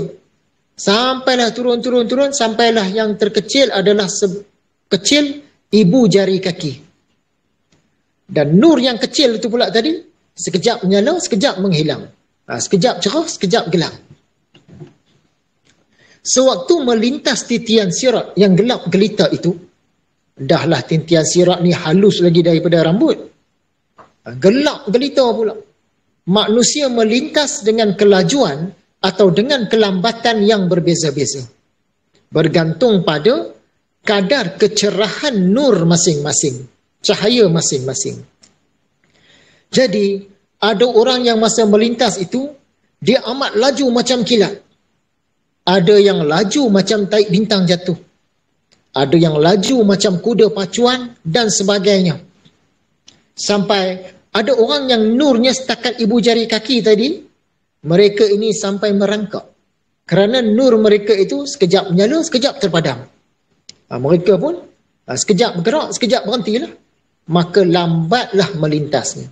Sampailah turun, sampailah yang terkecil adalah kecil ibu jari kaki. Dan nur yang kecil itu pula tadi, sekejap menyala, sekejap menghilang. Sekejap cerah, sekejap gelap. Sewaktu melintas titian sirat yang gelap gelita itu, dahlah titian sirat ni halus lagi daripada rambut. Gelap gelita pula. Manusia melintas dengan kelajuan atau dengan kelambatan yang berbeza-beza, bergantung pada kadar kecerahan nur masing-masing, cahaya masing-masing. Jadi, ada orang yang masa melintas itu, dia amat laju macam kilat. Ada yang laju macam taik bintang jatuh. Ada yang laju macam kuda pacuan dan sebagainya. Sampai ada orang yang nurnya setakat ibu jari kaki tadi, mereka ini sampai merangkak. Kerana nur mereka itu sekejap menyala, sekejap terpadam. Mereka pun sekejap bergerak, sekejap berhentilah. Maka lambatlah melintasnya.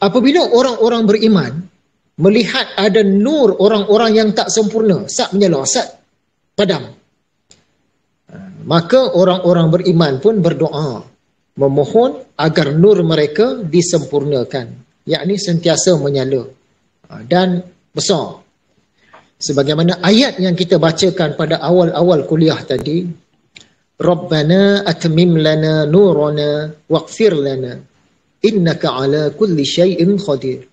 Apabila orang-orang beriman melihat ada nur orang-orang yang tak sempurna, sat menyala, sat padam, maka orang-orang beriman pun berdoa, memohon agar nur mereka disempurnakan, yakni sentiasa menyala dan besar. Sebagaimana ayat yang kita bacakan pada awal-awal kuliah tadi, Rabbana atmim lana nurana waghfir lana innaka ala kulli syai'in qadir.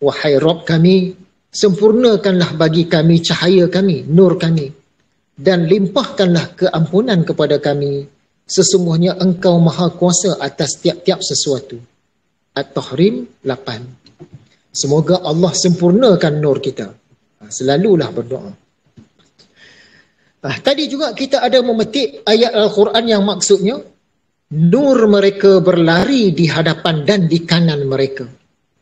Wahai Rabb kami, sempurnakanlah bagi kami cahaya kami, nur kami, dan limpahkanlah keampunan kepada kami. Sesungguhnya engkau maha kuasa atas tiap-tiap sesuatu. At-Tahrim 8. Semoga Allah sempurnakan nur kita. Selalulah berdoa. Tadi juga kita ada memetik ayat Al-Quran yang maksudnya nur mereka berlari di hadapan dan di kanan mereka.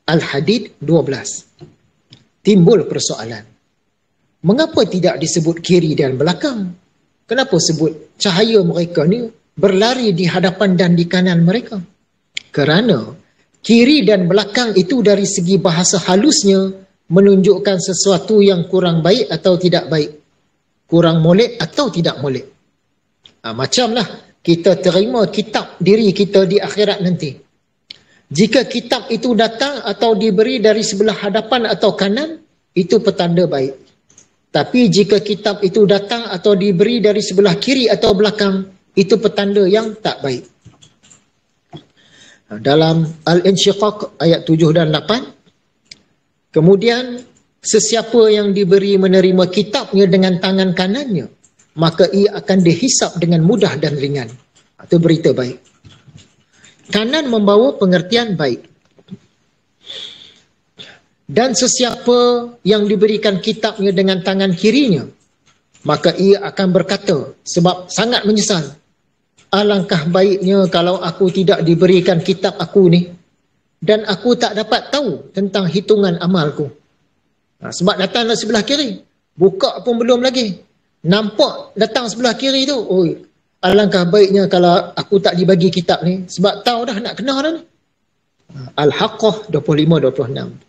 Al-Hadid 12. Timbul persoalan. Mengapa tidak disebut kiri dan belakang? Kenapa sebut cahaya mereka ni berlari di hadapan dan di kanan mereka? Kerana kiri dan belakang itu dari segi bahasa halusnya menunjukkan sesuatu yang kurang baik atau tidak baik. Kurang molek atau tidak molek. Macamlah kita terima kitab diri kita di akhirat nanti. Jika kitab itu datang atau diberi dari sebelah hadapan atau kanan, itu petanda baik. Tapi jika kitab itu datang atau diberi dari sebelah kiri atau belakang, itu petanda yang tak baik. Dalam Al-Insyiqaq ayat 7 dan 8, kemudian sesiapa yang diberi menerima kitabnya dengan tangan kanannya, maka ia akan dihisap dengan mudah dan ringan. Itu berita baik. Kanan membawa pengertian baik. Dan sesiapa yang diberikan kitabnya dengan tangan kirinya, maka ia akan berkata sebab sangat menyesal, alangkah baiknya kalau aku tidak diberikan kitab aku ni dan aku tak dapat tahu tentang hitungan amalku. Sebab datang sebelah kiri, buka pun belum lagi, nampak datang sebelah kiri tu, oi, alangkah baiknya kalau aku tak dibagi kitab ni sebab tahu dah nak kena dah ni. Al-Haqqah 25-26.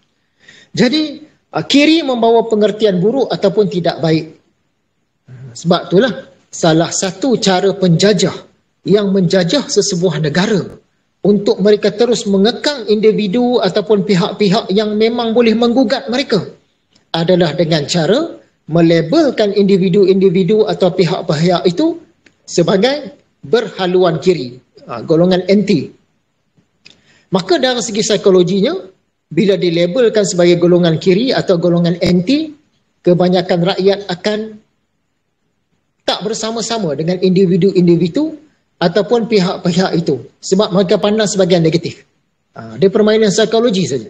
Jadi kiri membawa pengertian buruk ataupun tidak baik. Sebab itulah salah satu cara penjajah yang menjajah sesebuah negara untuk mereka terus mengekang individu ataupun pihak-pihak yang memang boleh menggugat mereka adalah dengan cara melabelkan individu-individu atau pihak-pihak itu sebagai berhaluan kiri, golongan anti. Maka dari segi psikologinya, bila dilabelkan sebagai golongan kiri atau golongan anti, kebanyakan rakyat akan tak bersama-sama dengan individu-individu ataupun pihak-pihak itu sebab mereka pandang sebagai negatif. Dia permainan psikologi saja.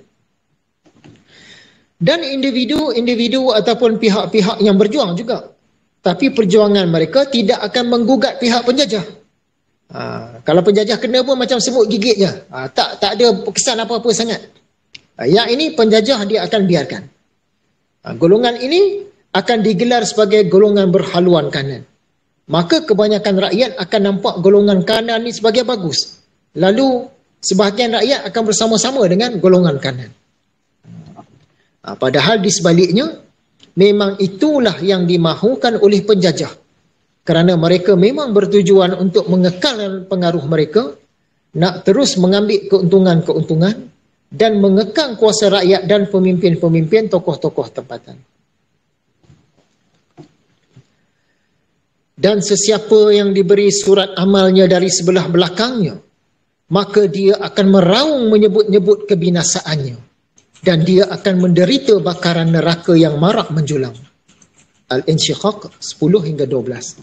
Dan individu-individu ataupun pihak-pihak yang berjuang juga, tapi perjuangan mereka tidak akan menggugat pihak penjajah. Kalau penjajah kena pun macam semut gigit je, tak ada kesan apa-apa sangat. Yang ini penjajah dia akan biarkan. Golongan ini akan digelar sebagai golongan berhaluan kanan. Maka kebanyakan rakyat akan nampak golongan kanan ini sebagai bagus. Lalu sebahagian rakyat akan bersama-sama dengan golongan kanan. Padahal di sebaliknya, memang itulah yang dimahukan oleh penjajah. Kerana mereka memang bertujuan untuk mengekalkan pengaruh mereka, nak terus mengambil keuntungan-keuntungan dan mengekang kuasa rakyat dan pemimpin-pemimpin tokoh-tokoh tempatan. Dan sesiapa yang diberi surat amalnya dari sebelah belakangnya, maka dia akan meraung menyebut-nyebut kebinasaannya dan dia akan menderita bakaran neraka yang marak menjulang. Al-Insyiqaq 10 hingga 12.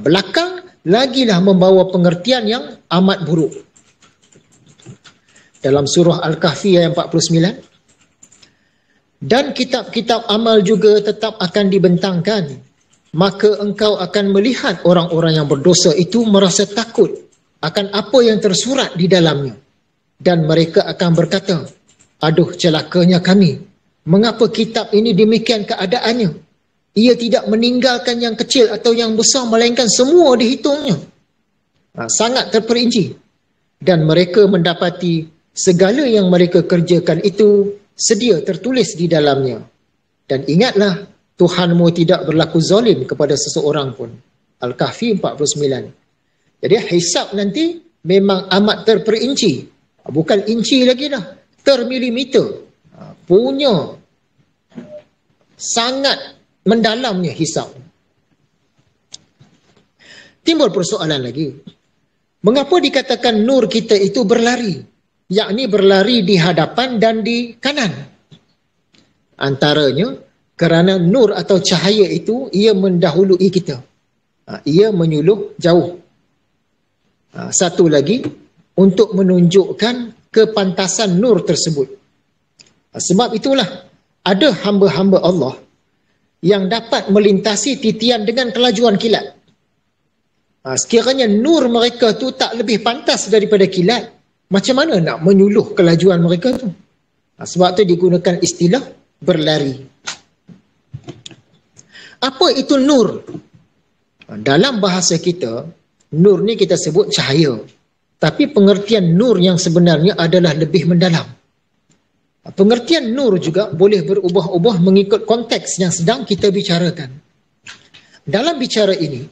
Belakang lagilah membawa pengertian yang amat buruk. Dalam surah Al-Kahfi ayat 49, dan kitab-kitab amal juga tetap akan dibentangkan, maka engkau akan melihat orang-orang yang berdosa itu merasa takut akan apa yang tersurat di dalamnya, dan mereka akan berkata, aduh celakanya kami, mengapa kitab ini demikian keadaannya? Ia tidak meninggalkan yang kecil atau yang besar, melainkan semua dihitungnya. Sangat terperinci. Dan mereka mendapati segala yang mereka kerjakan itu sedia tertulis di dalamnya. Dan ingatlah, Tuhanmu tidak berlaku zalim kepada seseorang pun. Al-Kahfi 49. Jadi hisab nanti memang amat terperinci. Bukan inci lagi dah. Termilimeter. Punya sangat mendalamnya hisab. Timbul persoalan lagi. Mengapa dikatakan nur kita itu berlari? Yakni berlari di hadapan dan di kanan. Antaranya, kerana nur atau cahaya itu, ia mendahului kita. Ia menyuluh jauh. Satu lagi, untuk menunjukkan kepantasan nur tersebut. Sebab itulah, ada hamba-hamba Allah yang dapat melintasi titian dengan kelajuan kilat. Sekiranya nur mereka tu tak lebih pantas daripada kilat, macam mana nak menyuluh kelajuan mereka tu? Sebab tu digunakan istilah berlari. Apa itu nur? Dalam bahasa kita, nur ni kita sebut cahaya. Tapi pengertian nur yang sebenarnya adalah lebih mendalam. Pengertian nur juga boleh berubah-ubah mengikut konteks yang sedang kita bicarakan. Dalam bicara ini,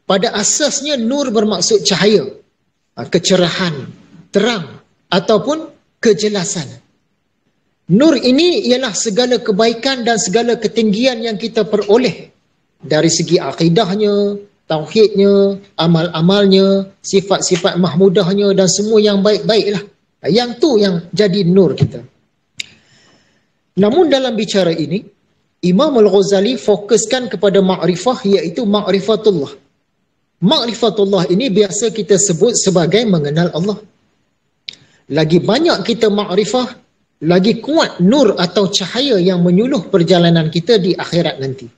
pada asasnya nur bermaksud cahaya, kecerahan, terang ataupun kejelasan. Nur ini ialah segala kebaikan dan segala ketinggian yang kita peroleh dari segi akidahnya, tauhidnya, amal-amalnya, sifat-sifat mahmudahnya dan semua yang baik-baiklah. Yang tu yang jadi nur kita. Namun dalam bicara ini, Imam Al-Ghazali fokuskan kepada ma'rifah, iaitu ma'rifatullah. Ma'rifatullah ini biasa kita sebut sebagai mengenal Allah. Lagi banyak kita ma'rifah, lagi kuat nur atau cahaya yang menyuluh perjalanan kita di akhirat nanti.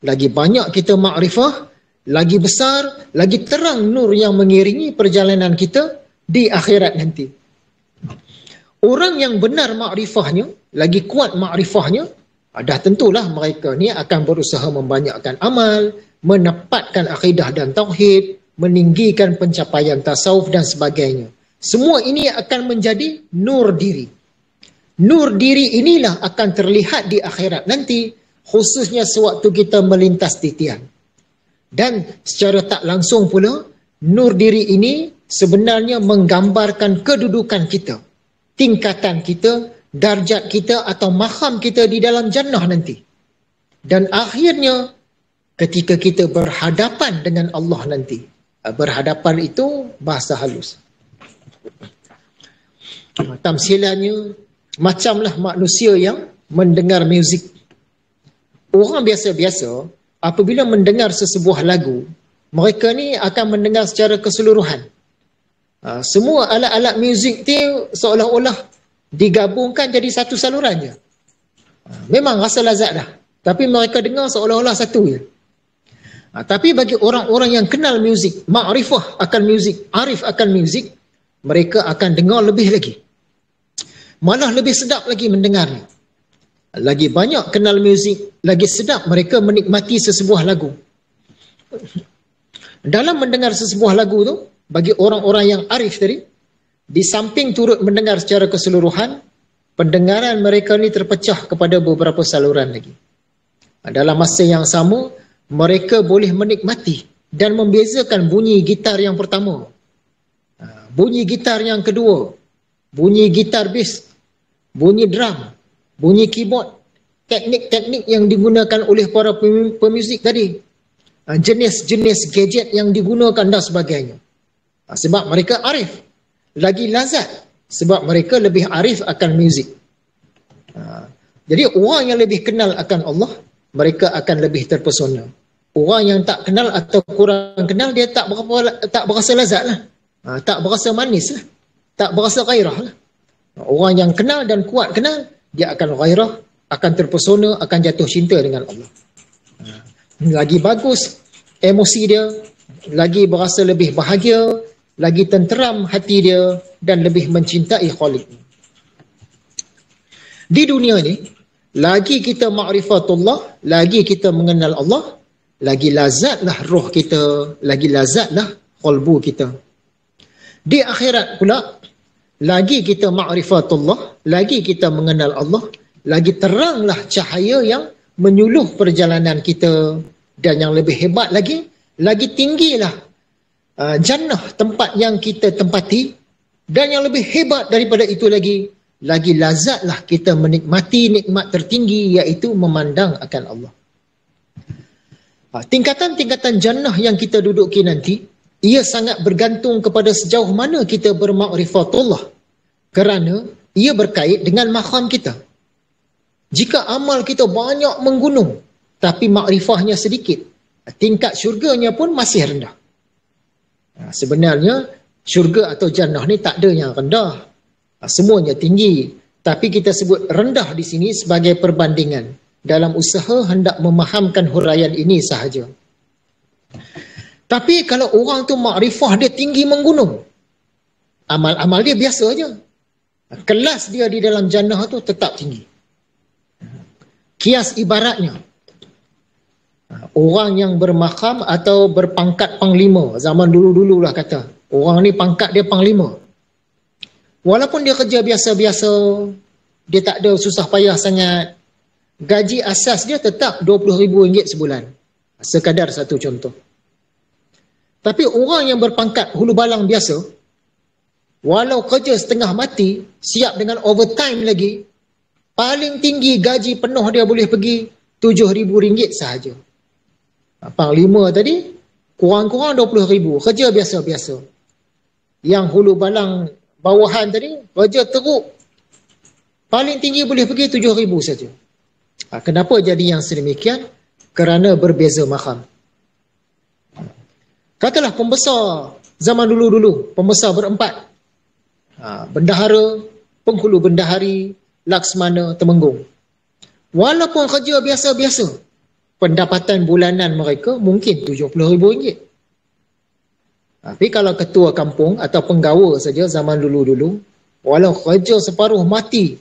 Lagi banyak kita ma'rifah, lagi besar, lagi terang nur yang mengiringi perjalanan kita di akhirat nanti. Orang yang benar makrifahnya, lagi kuat makrifahnya, dah tentulah mereka ni akan berusaha membanyakkan amal, menepatkan akidah dan tauhid, meninggikan pencapaian tasawuf dan sebagainya. Semua ini akan menjadi nur diri. Nur diri inilah akan terlihat di akhirat nanti, khususnya sewaktu kita melintas titian. Dan secara tak langsung pula, nur diri ini sebenarnya menggambarkan kedudukan kita, tingkatan kita, darjat kita atau maqam kita di dalam jannah nanti. Dan akhirnya ketika kita berhadapan dengan Allah nanti. Berhadapan itu bahasa halus. Tamsilannya, Macamlah manusia yang mendengar muzik. Orang biasa-biasa apabila mendengar sesebuah lagu, mereka ni akan mendengar secara keseluruhan. Semua alat-alat muzik tu seolah-olah digabungkan jadi satu saluran je. Memang rasa lazat dah, tapi mereka dengar seolah-olah satu je. Tapi bagi orang-orang yang kenal muzik, makrifah akan muzik, arif akan muzik, mereka akan dengar lebih lagi. Malah lebih sedap lagi mendengarnya. Lagi banyak kenal muzik, lagi sedap mereka menikmati sesebuah lagu. Dalam mendengar sesebuah lagu tu, bagi orang-orang yang arif tadi, di samping turut mendengar secara keseluruhan, pendengaran mereka ni terpecah kepada beberapa saluran lagi. Dalam masa yang sama, mereka boleh menikmati dan membezakan bunyi gitar yang pertama, bunyi gitar yang kedua, bunyi gitar bass, bunyi drum, bunyi keyboard, teknik-teknik yang digunakan oleh para pemuzik tadi, jenis-jenis gadget yang digunakan dan sebagainya. Sebab mereka arif, lagi lazat sebab mereka lebih arif akan muzik. Jadi orang yang lebih kenal akan Allah, mereka akan lebih terpesona. Orang yang tak kenal atau kurang kenal, dia tak berasa lazat lah. Tak berasa manis lah. Tak berasa gairah lah. Orang yang kenal dan kuat kenal, dia akan gairah, akan terpesona, akan jatuh cinta dengan Allah. Lagi bagus emosi dia, lagi berasa lebih bahagia, lagi tenteram hati dia, dan lebih mencintai Khalik. Di dunia ni, lagi kita ma'rifatullah, lagi kita mengenal Allah, lagi lazatlah roh kita, lagi lazatlah qalbu kita. Di akhirat pula, lagi kita ma'rifatullah, lagi kita mengenal Allah, lagi teranglah cahaya yang menyuluh perjalanan kita, dan yang lebih hebat lagi tinggilah jannah tempat yang kita tempati, dan yang lebih hebat daripada itu lagi lazatlah kita menikmati nikmat tertinggi, iaitu memandang akan Allah. Tingkatan-tingkatan jannah yang kita duduki nanti, ia sangat bergantung kepada sejauh mana kita bermakrifatullah, kerana ia berkait dengan maqam kita. Jika amal kita banyak menggunung tapi makrifahnya sedikit, tingkat syurganya pun masih rendah. Sebenarnya syurga atau jannah ni tak ada yang rendah, semuanya tinggi, tapi kita sebut rendah di sini sebagai perbandingan dalam usaha hendak memahamkan huraian ini sahaja. Tapi kalau orang tu makrifah dia tinggi menggunung, amal-amal dia biasa aja, kelas dia di dalam jannah tu tetap tinggi. Kias ibaratnya, orang yang bermakam atau berpangkat panglima, zaman dulu-dulu lah kata, orang ni pangkat dia panglima. Walaupun dia kerja biasa-biasa, dia tak ada susah payah sangat, gaji asas dia tetap RM20,000 sebulan. Sekadar satu contoh. Tapi orang yang berpangkat hulu balang biasa, walau kerja setengah mati, siap dengan overtime lagi, paling tinggi gaji penuh dia boleh pergi RM7,000 sahaja. Panglima tadi, kurang-kurang RM20,000, kerja biasa-biasa. Yang hulu balang bawahan tadi, kerja teruk, paling tinggi boleh pergi RM7,000 saja. Kenapa jadi yang sedemikian? Kerana berbeza maqam. Katalah pembesar zaman dulu-dulu, pembesar berempat, bendahara, penghulu bendahari, laksmana, temenggung. Walaupun kerja biasa-biasa, pendapatan bulanan mereka mungkin RM70,000. Tapi kalau ketua kampung atau penggawa saja zaman dulu-dulu, walau kerja separuh mati,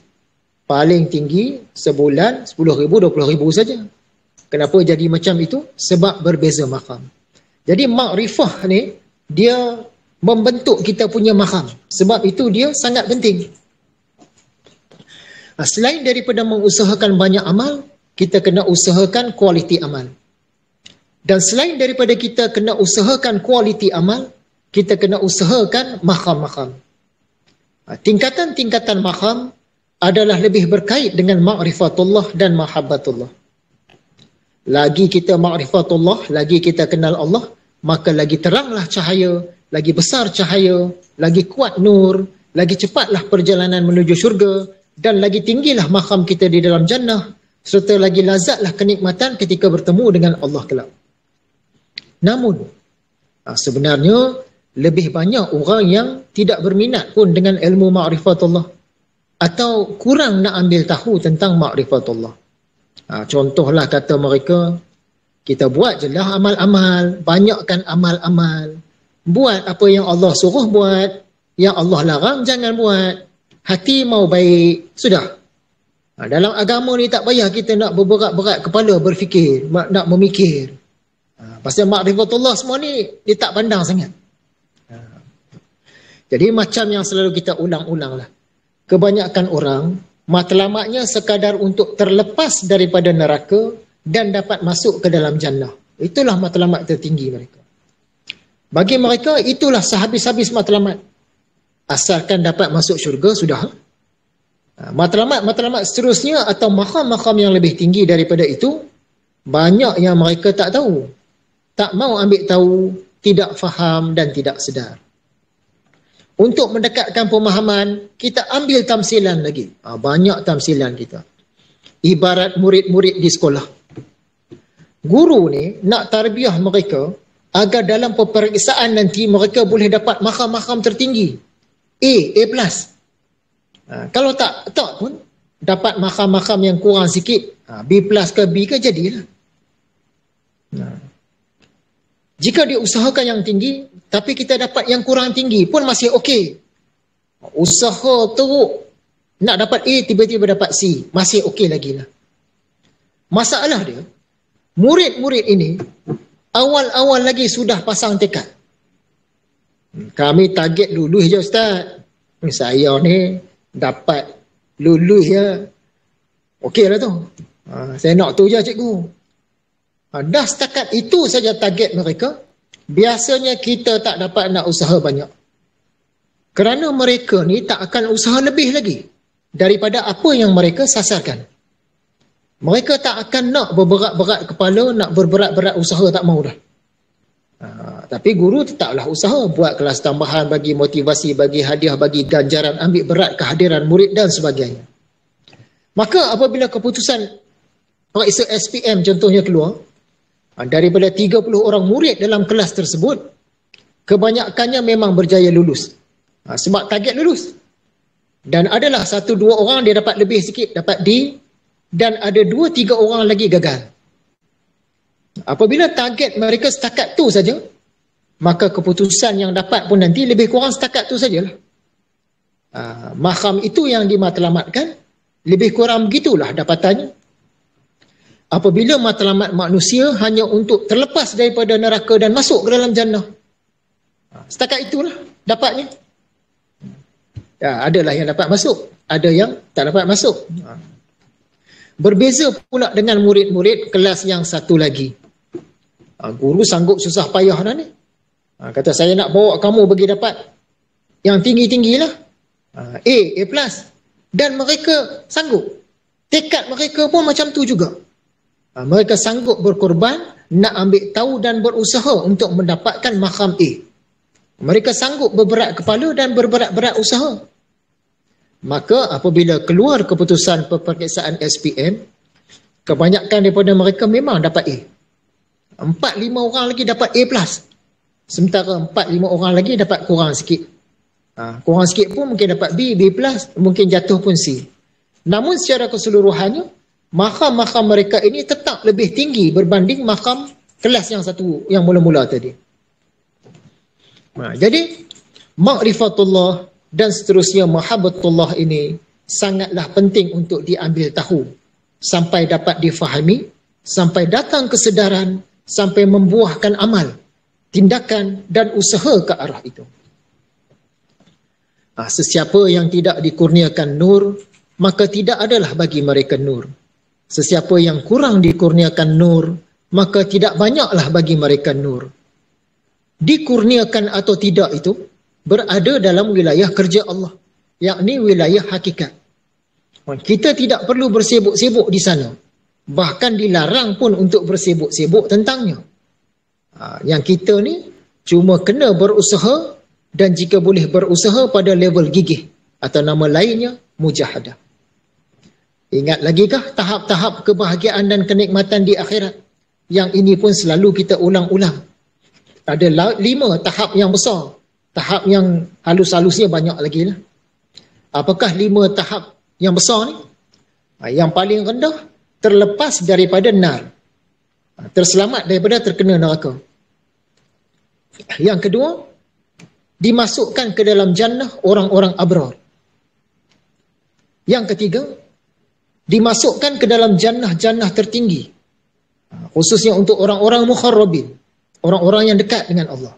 paling tinggi sebulan RM10,000, RM20,000 saja. Kenapa jadi macam itu? Sebab berbeza maqam. Jadi makrifah ni, dia membentuk kita punya maqam. Sebab itu dia sangat penting. Selain daripada mengusahakan banyak amal, kita kena usahakan kualiti amal. Dan selain daripada kita kena usahakan kualiti amal, kita kena usahakan maqam-maqam. Tingkatan-tingkatan maqam adalah lebih berkait dengan ma'rifatullah dan mahabbatullah. Lagi kita ma'rifatullah, lagi kita kenal Allah, maka lagi teranglah cahaya, lagi besar cahaya, lagi kuat nur, lagi cepatlah perjalanan menuju syurga, dan lagi tinggilah maqam kita di dalam jannah, serta lagi lazatlah kenikmatan ketika bertemu dengan Allah kelak. Namun sebenarnya lebih banyak orang yang tidak berminat pun dengan ilmu ma'rifatullah atau kurang nak ambil tahu tentang ma'rifatullah. Contohlah kata mereka, kita buat je lah amal-amal, banyakkan amal-amal, buat apa yang Allah suruh buat, yang Allah larang jangan buat, hati mau baik, sudah. Dalam agama ni tak payah kita nak berberat-berat kepala berfikir, nak memikir. Pasal ma'rifatullah semua ni dia tak pandang sangat. Jadi macam yang selalu kita ulang-ulang lah, kebanyakan orang matlamatnya sekadar untuk terlepas daripada neraka dan dapat masuk ke dalam jannah. Itulah matlamat tertinggi mereka. Bagi mereka itulah sehabis-habis matlamat. Asalkan dapat masuk syurga, sudah. Matlamat-matlamat seterusnya atau maqam-maqam yang lebih tinggi daripada itu, banyak yang mereka tak tahu, tak mau ambil tahu, tidak faham dan tidak sedar. Untuk mendekatkan pemahaman, kita ambil tamsilan lagi. Banyak tamsilan kita. Ibarat murid-murid di sekolah. Guru ni nak tarbiyah mereka agar dalam peperiksaan nanti mereka boleh dapat maqam-maqam tertinggi. A+. Kalau tak pun dapat maqam-maqam yang kurang sikit, B+ ke B ke jadilah. Jika diusahakan yang tinggi tapi kita dapat yang kurang tinggi pun masih okey. Usaha teruk nak dapat A, tiba-tiba dapat C, masih okey lagi lah. Masalah dia, murid-murid ini awal-awal lagi sudah pasang tekad. Kami target lulus je Ustaz. Saya ni dapat lulus je. Okey lah tu. Saya nak tu je cikgu. Dah setakat itu saja target mereka, biasanya kita tak dapat nak usaha banyak. Kerana mereka ni tak akan usaha lebih lagi daripada apa yang mereka sasarkan. Mereka tak akan nak berberat-berat kepala, nak berberat-berat usaha, tak mau dah. Tapi guru tetaplah usaha, buat kelas tambahan, bagi motivasi, bagi hadiah, bagi ganjaran, ambil berat kehadiran murid dan sebagainya. Maka apabila keputusan periksa SPM contohnya keluar, daripada 30 orang murid dalam kelas tersebut, kebanyakannya memang berjaya lulus. Sebab target lulus. Dan adalah 1-2 orang dia dapat lebih sikit, dapat D, dan ada 2-3 orang lagi gagal. Apabila target mereka setakat tu saja, maka keputusan yang dapat pun nanti lebih kurang setakat tu sajalah. Maqam itu yang dimatlamatkan, lebih kurang begitulah dapatannya. Apabila matlamat manusia hanya untuk terlepas daripada neraka dan masuk ke dalam jannah, setakat itulah dapatnya. Adalah yang dapat masuk, ada yang tak dapat masuk. Berbeza pula dengan murid-murid kelas yang satu lagi. Guru sanggup susah payah dah ni. Kata saya nak bawa kamu bagi dapat yang tinggi-tinggilah, A+. Dan mereka sanggup. Tekad mereka pun macam tu juga. Mereka sanggup berkorban, nak ambil tahu dan berusaha untuk mendapatkan maqam A. Mereka sanggup berberat kepala dan berberat-berat usaha. Maka apabila keluar keputusan peperiksaan SPM, kebanyakan daripada mereka memang dapat A. 4-5 orang lagi dapat A+. Sementara 4-5 orang lagi dapat kurang sikit. Kurang sikit pun mungkin dapat B+, mungkin jatuh pun C. Namun secara keseluruhannya, maqam-maqam mereka ini tetap lebih tinggi berbanding maqam kelas yang satu yang mula-mula tadi. Jadi ma'rifatullah dan seterusnya mahabbatullah ini sangatlah penting untuk diambil tahu sampai dapat difahami, sampai datang kesedaran, sampai membuahkan amal, tindakan dan usaha ke arah itu. Sesiapa yang tidak dikurniakan nur, maka tidak adalah bagi mereka nur. Sesiapa yang kurang dikurniakan nur, maka tidak banyaklah bagi mereka nur. Dikurniakan atau tidak itu berada dalam wilayah kerja Allah, yakni wilayah hakikat. Kita tidak perlu bersibuk-sibuk di sana. Bahkan dilarang pun untuk bersibuk-sibuk tentangnya. Yang kita ni cuma kena berusaha, dan jika boleh berusaha pada level gigih, atau nama lainnya mujahadah. Ingat lagikah tahap-tahap kebahagiaan dan kenikmatan di akhirat? Yang ini pun selalu kita ulang-ulang. Ada 5 tahap yang besar. Tahap yang halus-halusnya banyak lagi lah. Apakah 5 tahap yang besar ni? Yang paling rendah, terlepas daripada nar. Terselamat daripada terkena neraka. Yang kedua, dimasukkan ke dalam jannah orang-orang abrar. Yang ketiga, dimasukkan ke dalam jannah-jannah tertinggi. Khususnya untuk orang-orang mukharrabin, orang-orang yang dekat dengan Allah.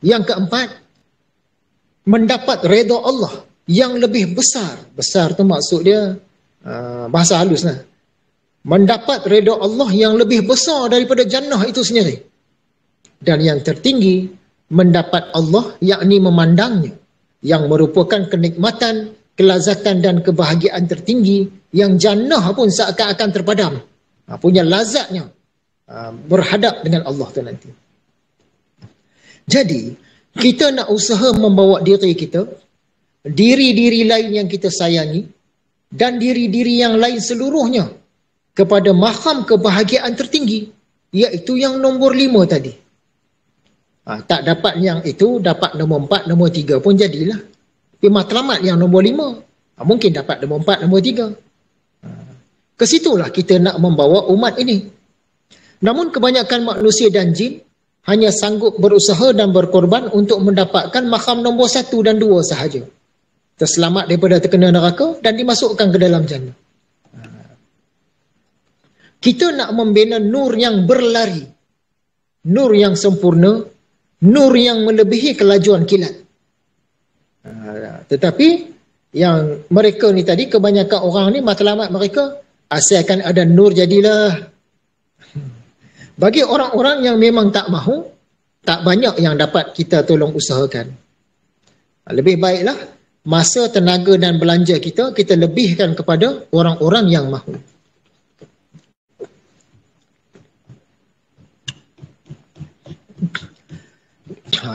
Yang keempat, mendapat redha Allah yang lebih besar. Besar tu maksud dia bahasa halus lah. Mendapat redha Allah yang lebih besar daripada jannah itu sendiri. Dan yang tertinggi, mendapat Allah yakni memandangnya, yang merupakan kenikmatan, kelazatan dan kebahagiaan tertinggi yang jannah pun seakan-akan terpadam. Punya lazatnya berhadap dengan Allah tu nanti. Jadi, kita nak usaha membawa diri kita, diri-diri lain yang kita sayangi, dan diri-diri yang lain seluruhnya kepada makam kebahagiaan tertinggi, iaitu yang nombor 5 tadi. Tak dapat yang itu, dapat nombor 4, nombor 3 pun jadilah. Tapi matlamat yang nombor 5, mungkin dapat nombor 4, nombor 3. Ke situlah kita nak membawa umat ini. Namun kebanyakan manusia dan jin hanya sanggup berusaha dan berkorban untuk mendapatkan makam nombor 1 dan 2 sahaja. Terselamat daripada terkena neraka dan dimasukkan ke dalam jannah. Kita nak membina nur yang berlari, nur yang sempurna, nur yang melebihi kelajuan kilat. Tetapi yang mereka ni tadi, kebanyakan orang ni matlamat mereka, asalkan ada nur jadilah. Bagi orang-orang yang memang tak mahu, tak banyak yang dapat kita tolong usahakan. Lebih baiklah masa, tenaga dan belanja kita lebihkan kepada orang-orang yang mahu.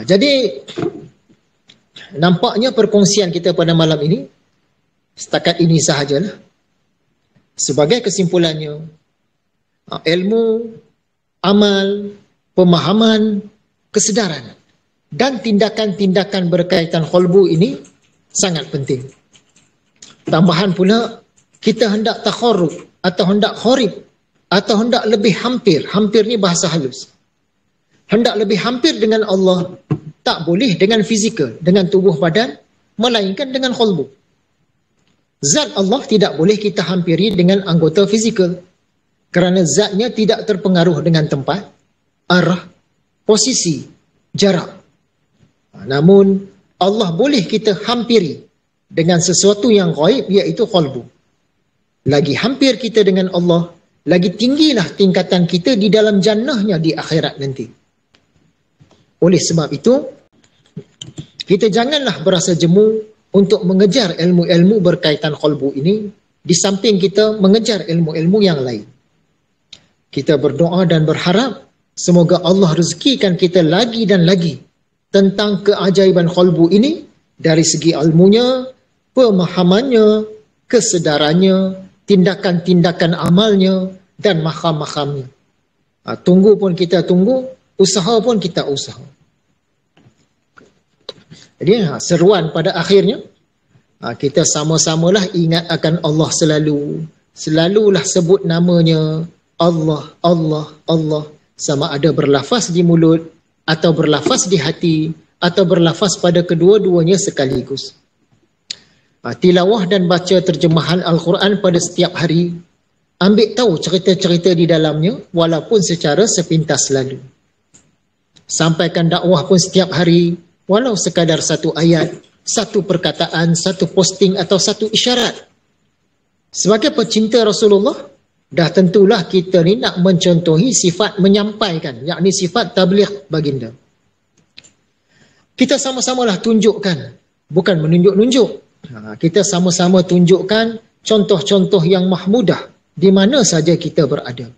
Jadi nampaknya perkongsian kita pada malam ini setakat ini sahajalah. Sebagai kesimpulannya, ilmu, amal, pemahaman, kesedaran dan tindakan-tindakan berkaitan qalbu ini sangat penting. Tambahan pula, kita hendak takharrub atau hendak kharib atau hendak lebih hampir. Hampir ni bahasa halus. Hendak lebih hampir dengan Allah, tak boleh dengan fizikal, dengan tubuh badan, melainkan dengan qalbu. Zat Allah tidak boleh kita hampiri dengan anggota fizikal, kerana zatnya tidak terpengaruh dengan tempat, arah, posisi, jarak. Namun Allah boleh kita hampiri dengan sesuatu yang ghaib, iaitu qalbu. Lagi hampir kita dengan Allah, lagi tinggilah tingkatan kita di dalam jannahnya di akhirat nanti. Oleh sebab itu, kita janganlah berasa jemu untuk mengejar ilmu-ilmu berkaitan qalbu ini, di samping kita mengejar ilmu-ilmu yang lain. Kita berdoa dan berharap semoga Allah rezekikan kita lagi dan lagi tentang keajaiban qalbu ini, dari segi ilmunya, pemahamannya, kesedarannya, tindakan-tindakan amalnya dan makam-makamnya. Tunggu pun kita tunggu, usaha pun kita usaha. Jadi seruan pada akhirnya, kita sama-samalah ingat akan Allah selalu. Selalulah sebut namanya Allah, Allah, Allah. Sama ada berlafaz di mulut, atau berlafaz di hati, atau berlafaz pada kedua-duanya sekaligus. Tilawah dan baca terjemahan Al-Quran pada setiap hari. Ambil tahu cerita-cerita di dalamnya, walaupun secara sepintas lalu. Sampaikan dakwah pun setiap hari, walau sekadar satu ayat, satu perkataan, satu posting atau satu isyarat. Sebagai pecinta Rasulullah, dah tentulah kita ni nak mencontohi sifat menyampaikan, yakni sifat tabligh baginda. Kita sama-samalah tunjukkan, bukan menunjuk-nunjuk. Kita sama-sama tunjukkan contoh-contoh yang mahmudah di mana saja kita berada.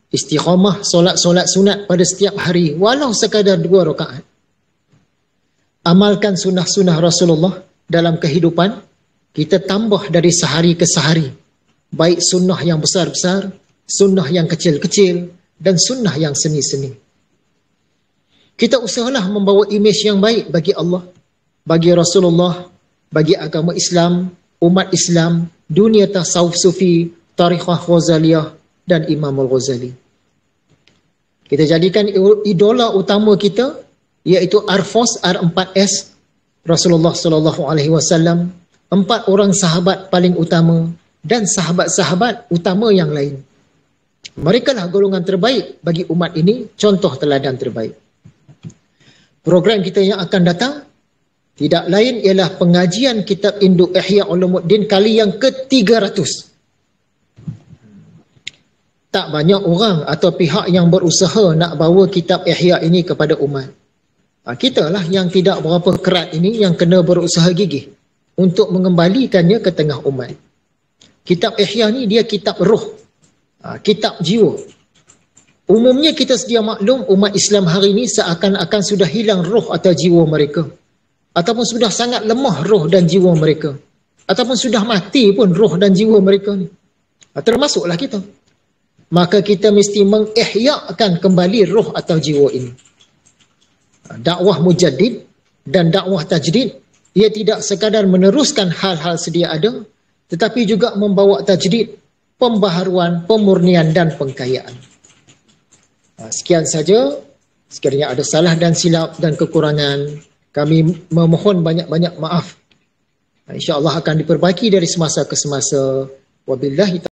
Istiqamah solat-solat sunat pada setiap hari, walau sekadar 2 rakaat. Amalkan sunnah-sunnah Rasulullah dalam kehidupan kita tambah dari sehari ke sehari, baik sunnah yang besar-besar, sunnah yang kecil-kecil, dan sunnah yang seni-seni. Kita usahalah membawa imej yang baik bagi Allah, bagi Rasulullah, bagi agama Islam, umat Islam, dunia tasawuf sufi, tarikhah Ghazaliyah, dan Imam Al-Ghazali. Kita jadikan idola utama kita, iaitu Arfos R4S, Rasulullah SAW, 4 orang sahabat paling utama, dan sahabat-sahabat utama yang lain. Mereka lah golongan terbaik bagi umat ini, contoh teladan terbaik. Program kita yang akan datang tidak lain ialah pengajian kitab Induk Ihya Ulumuddin kali yang ke-300. Tak banyak orang atau pihak yang berusaha nak bawa kitab Ihya ini kepada umat. Kita lah yang tidak berapa kerat ini yang kena berusaha gigih untuk mengembalikannya ke tengah umat. Kitab Ihya ni dia kitab roh, kitab jiwa. Umumnya kita sedia maklum umat Islam hari ini seakan-akan sudah hilang roh atau jiwa mereka. Ataupun sudah sangat lemah roh dan jiwa mereka. Ataupun sudah mati pun roh dan jiwa mereka ni. Termasuklah kita. Maka kita mesti mengihyakan kembali roh atau jiwa ini. Dakwah mujaddid dan dakwah tajdid, ia tidak sekadar meneruskan hal-hal sedia ada, tetapi juga membawa tajdid, pembaharuan, pemurnian dan pengkayaan. Sekian saja. Sekiranya ada salah dan silap dan kekurangan, kami memohon banyak-banyak maaf. InsyaAllah akan diperbaiki dari semasa ke semasa. Wabillahi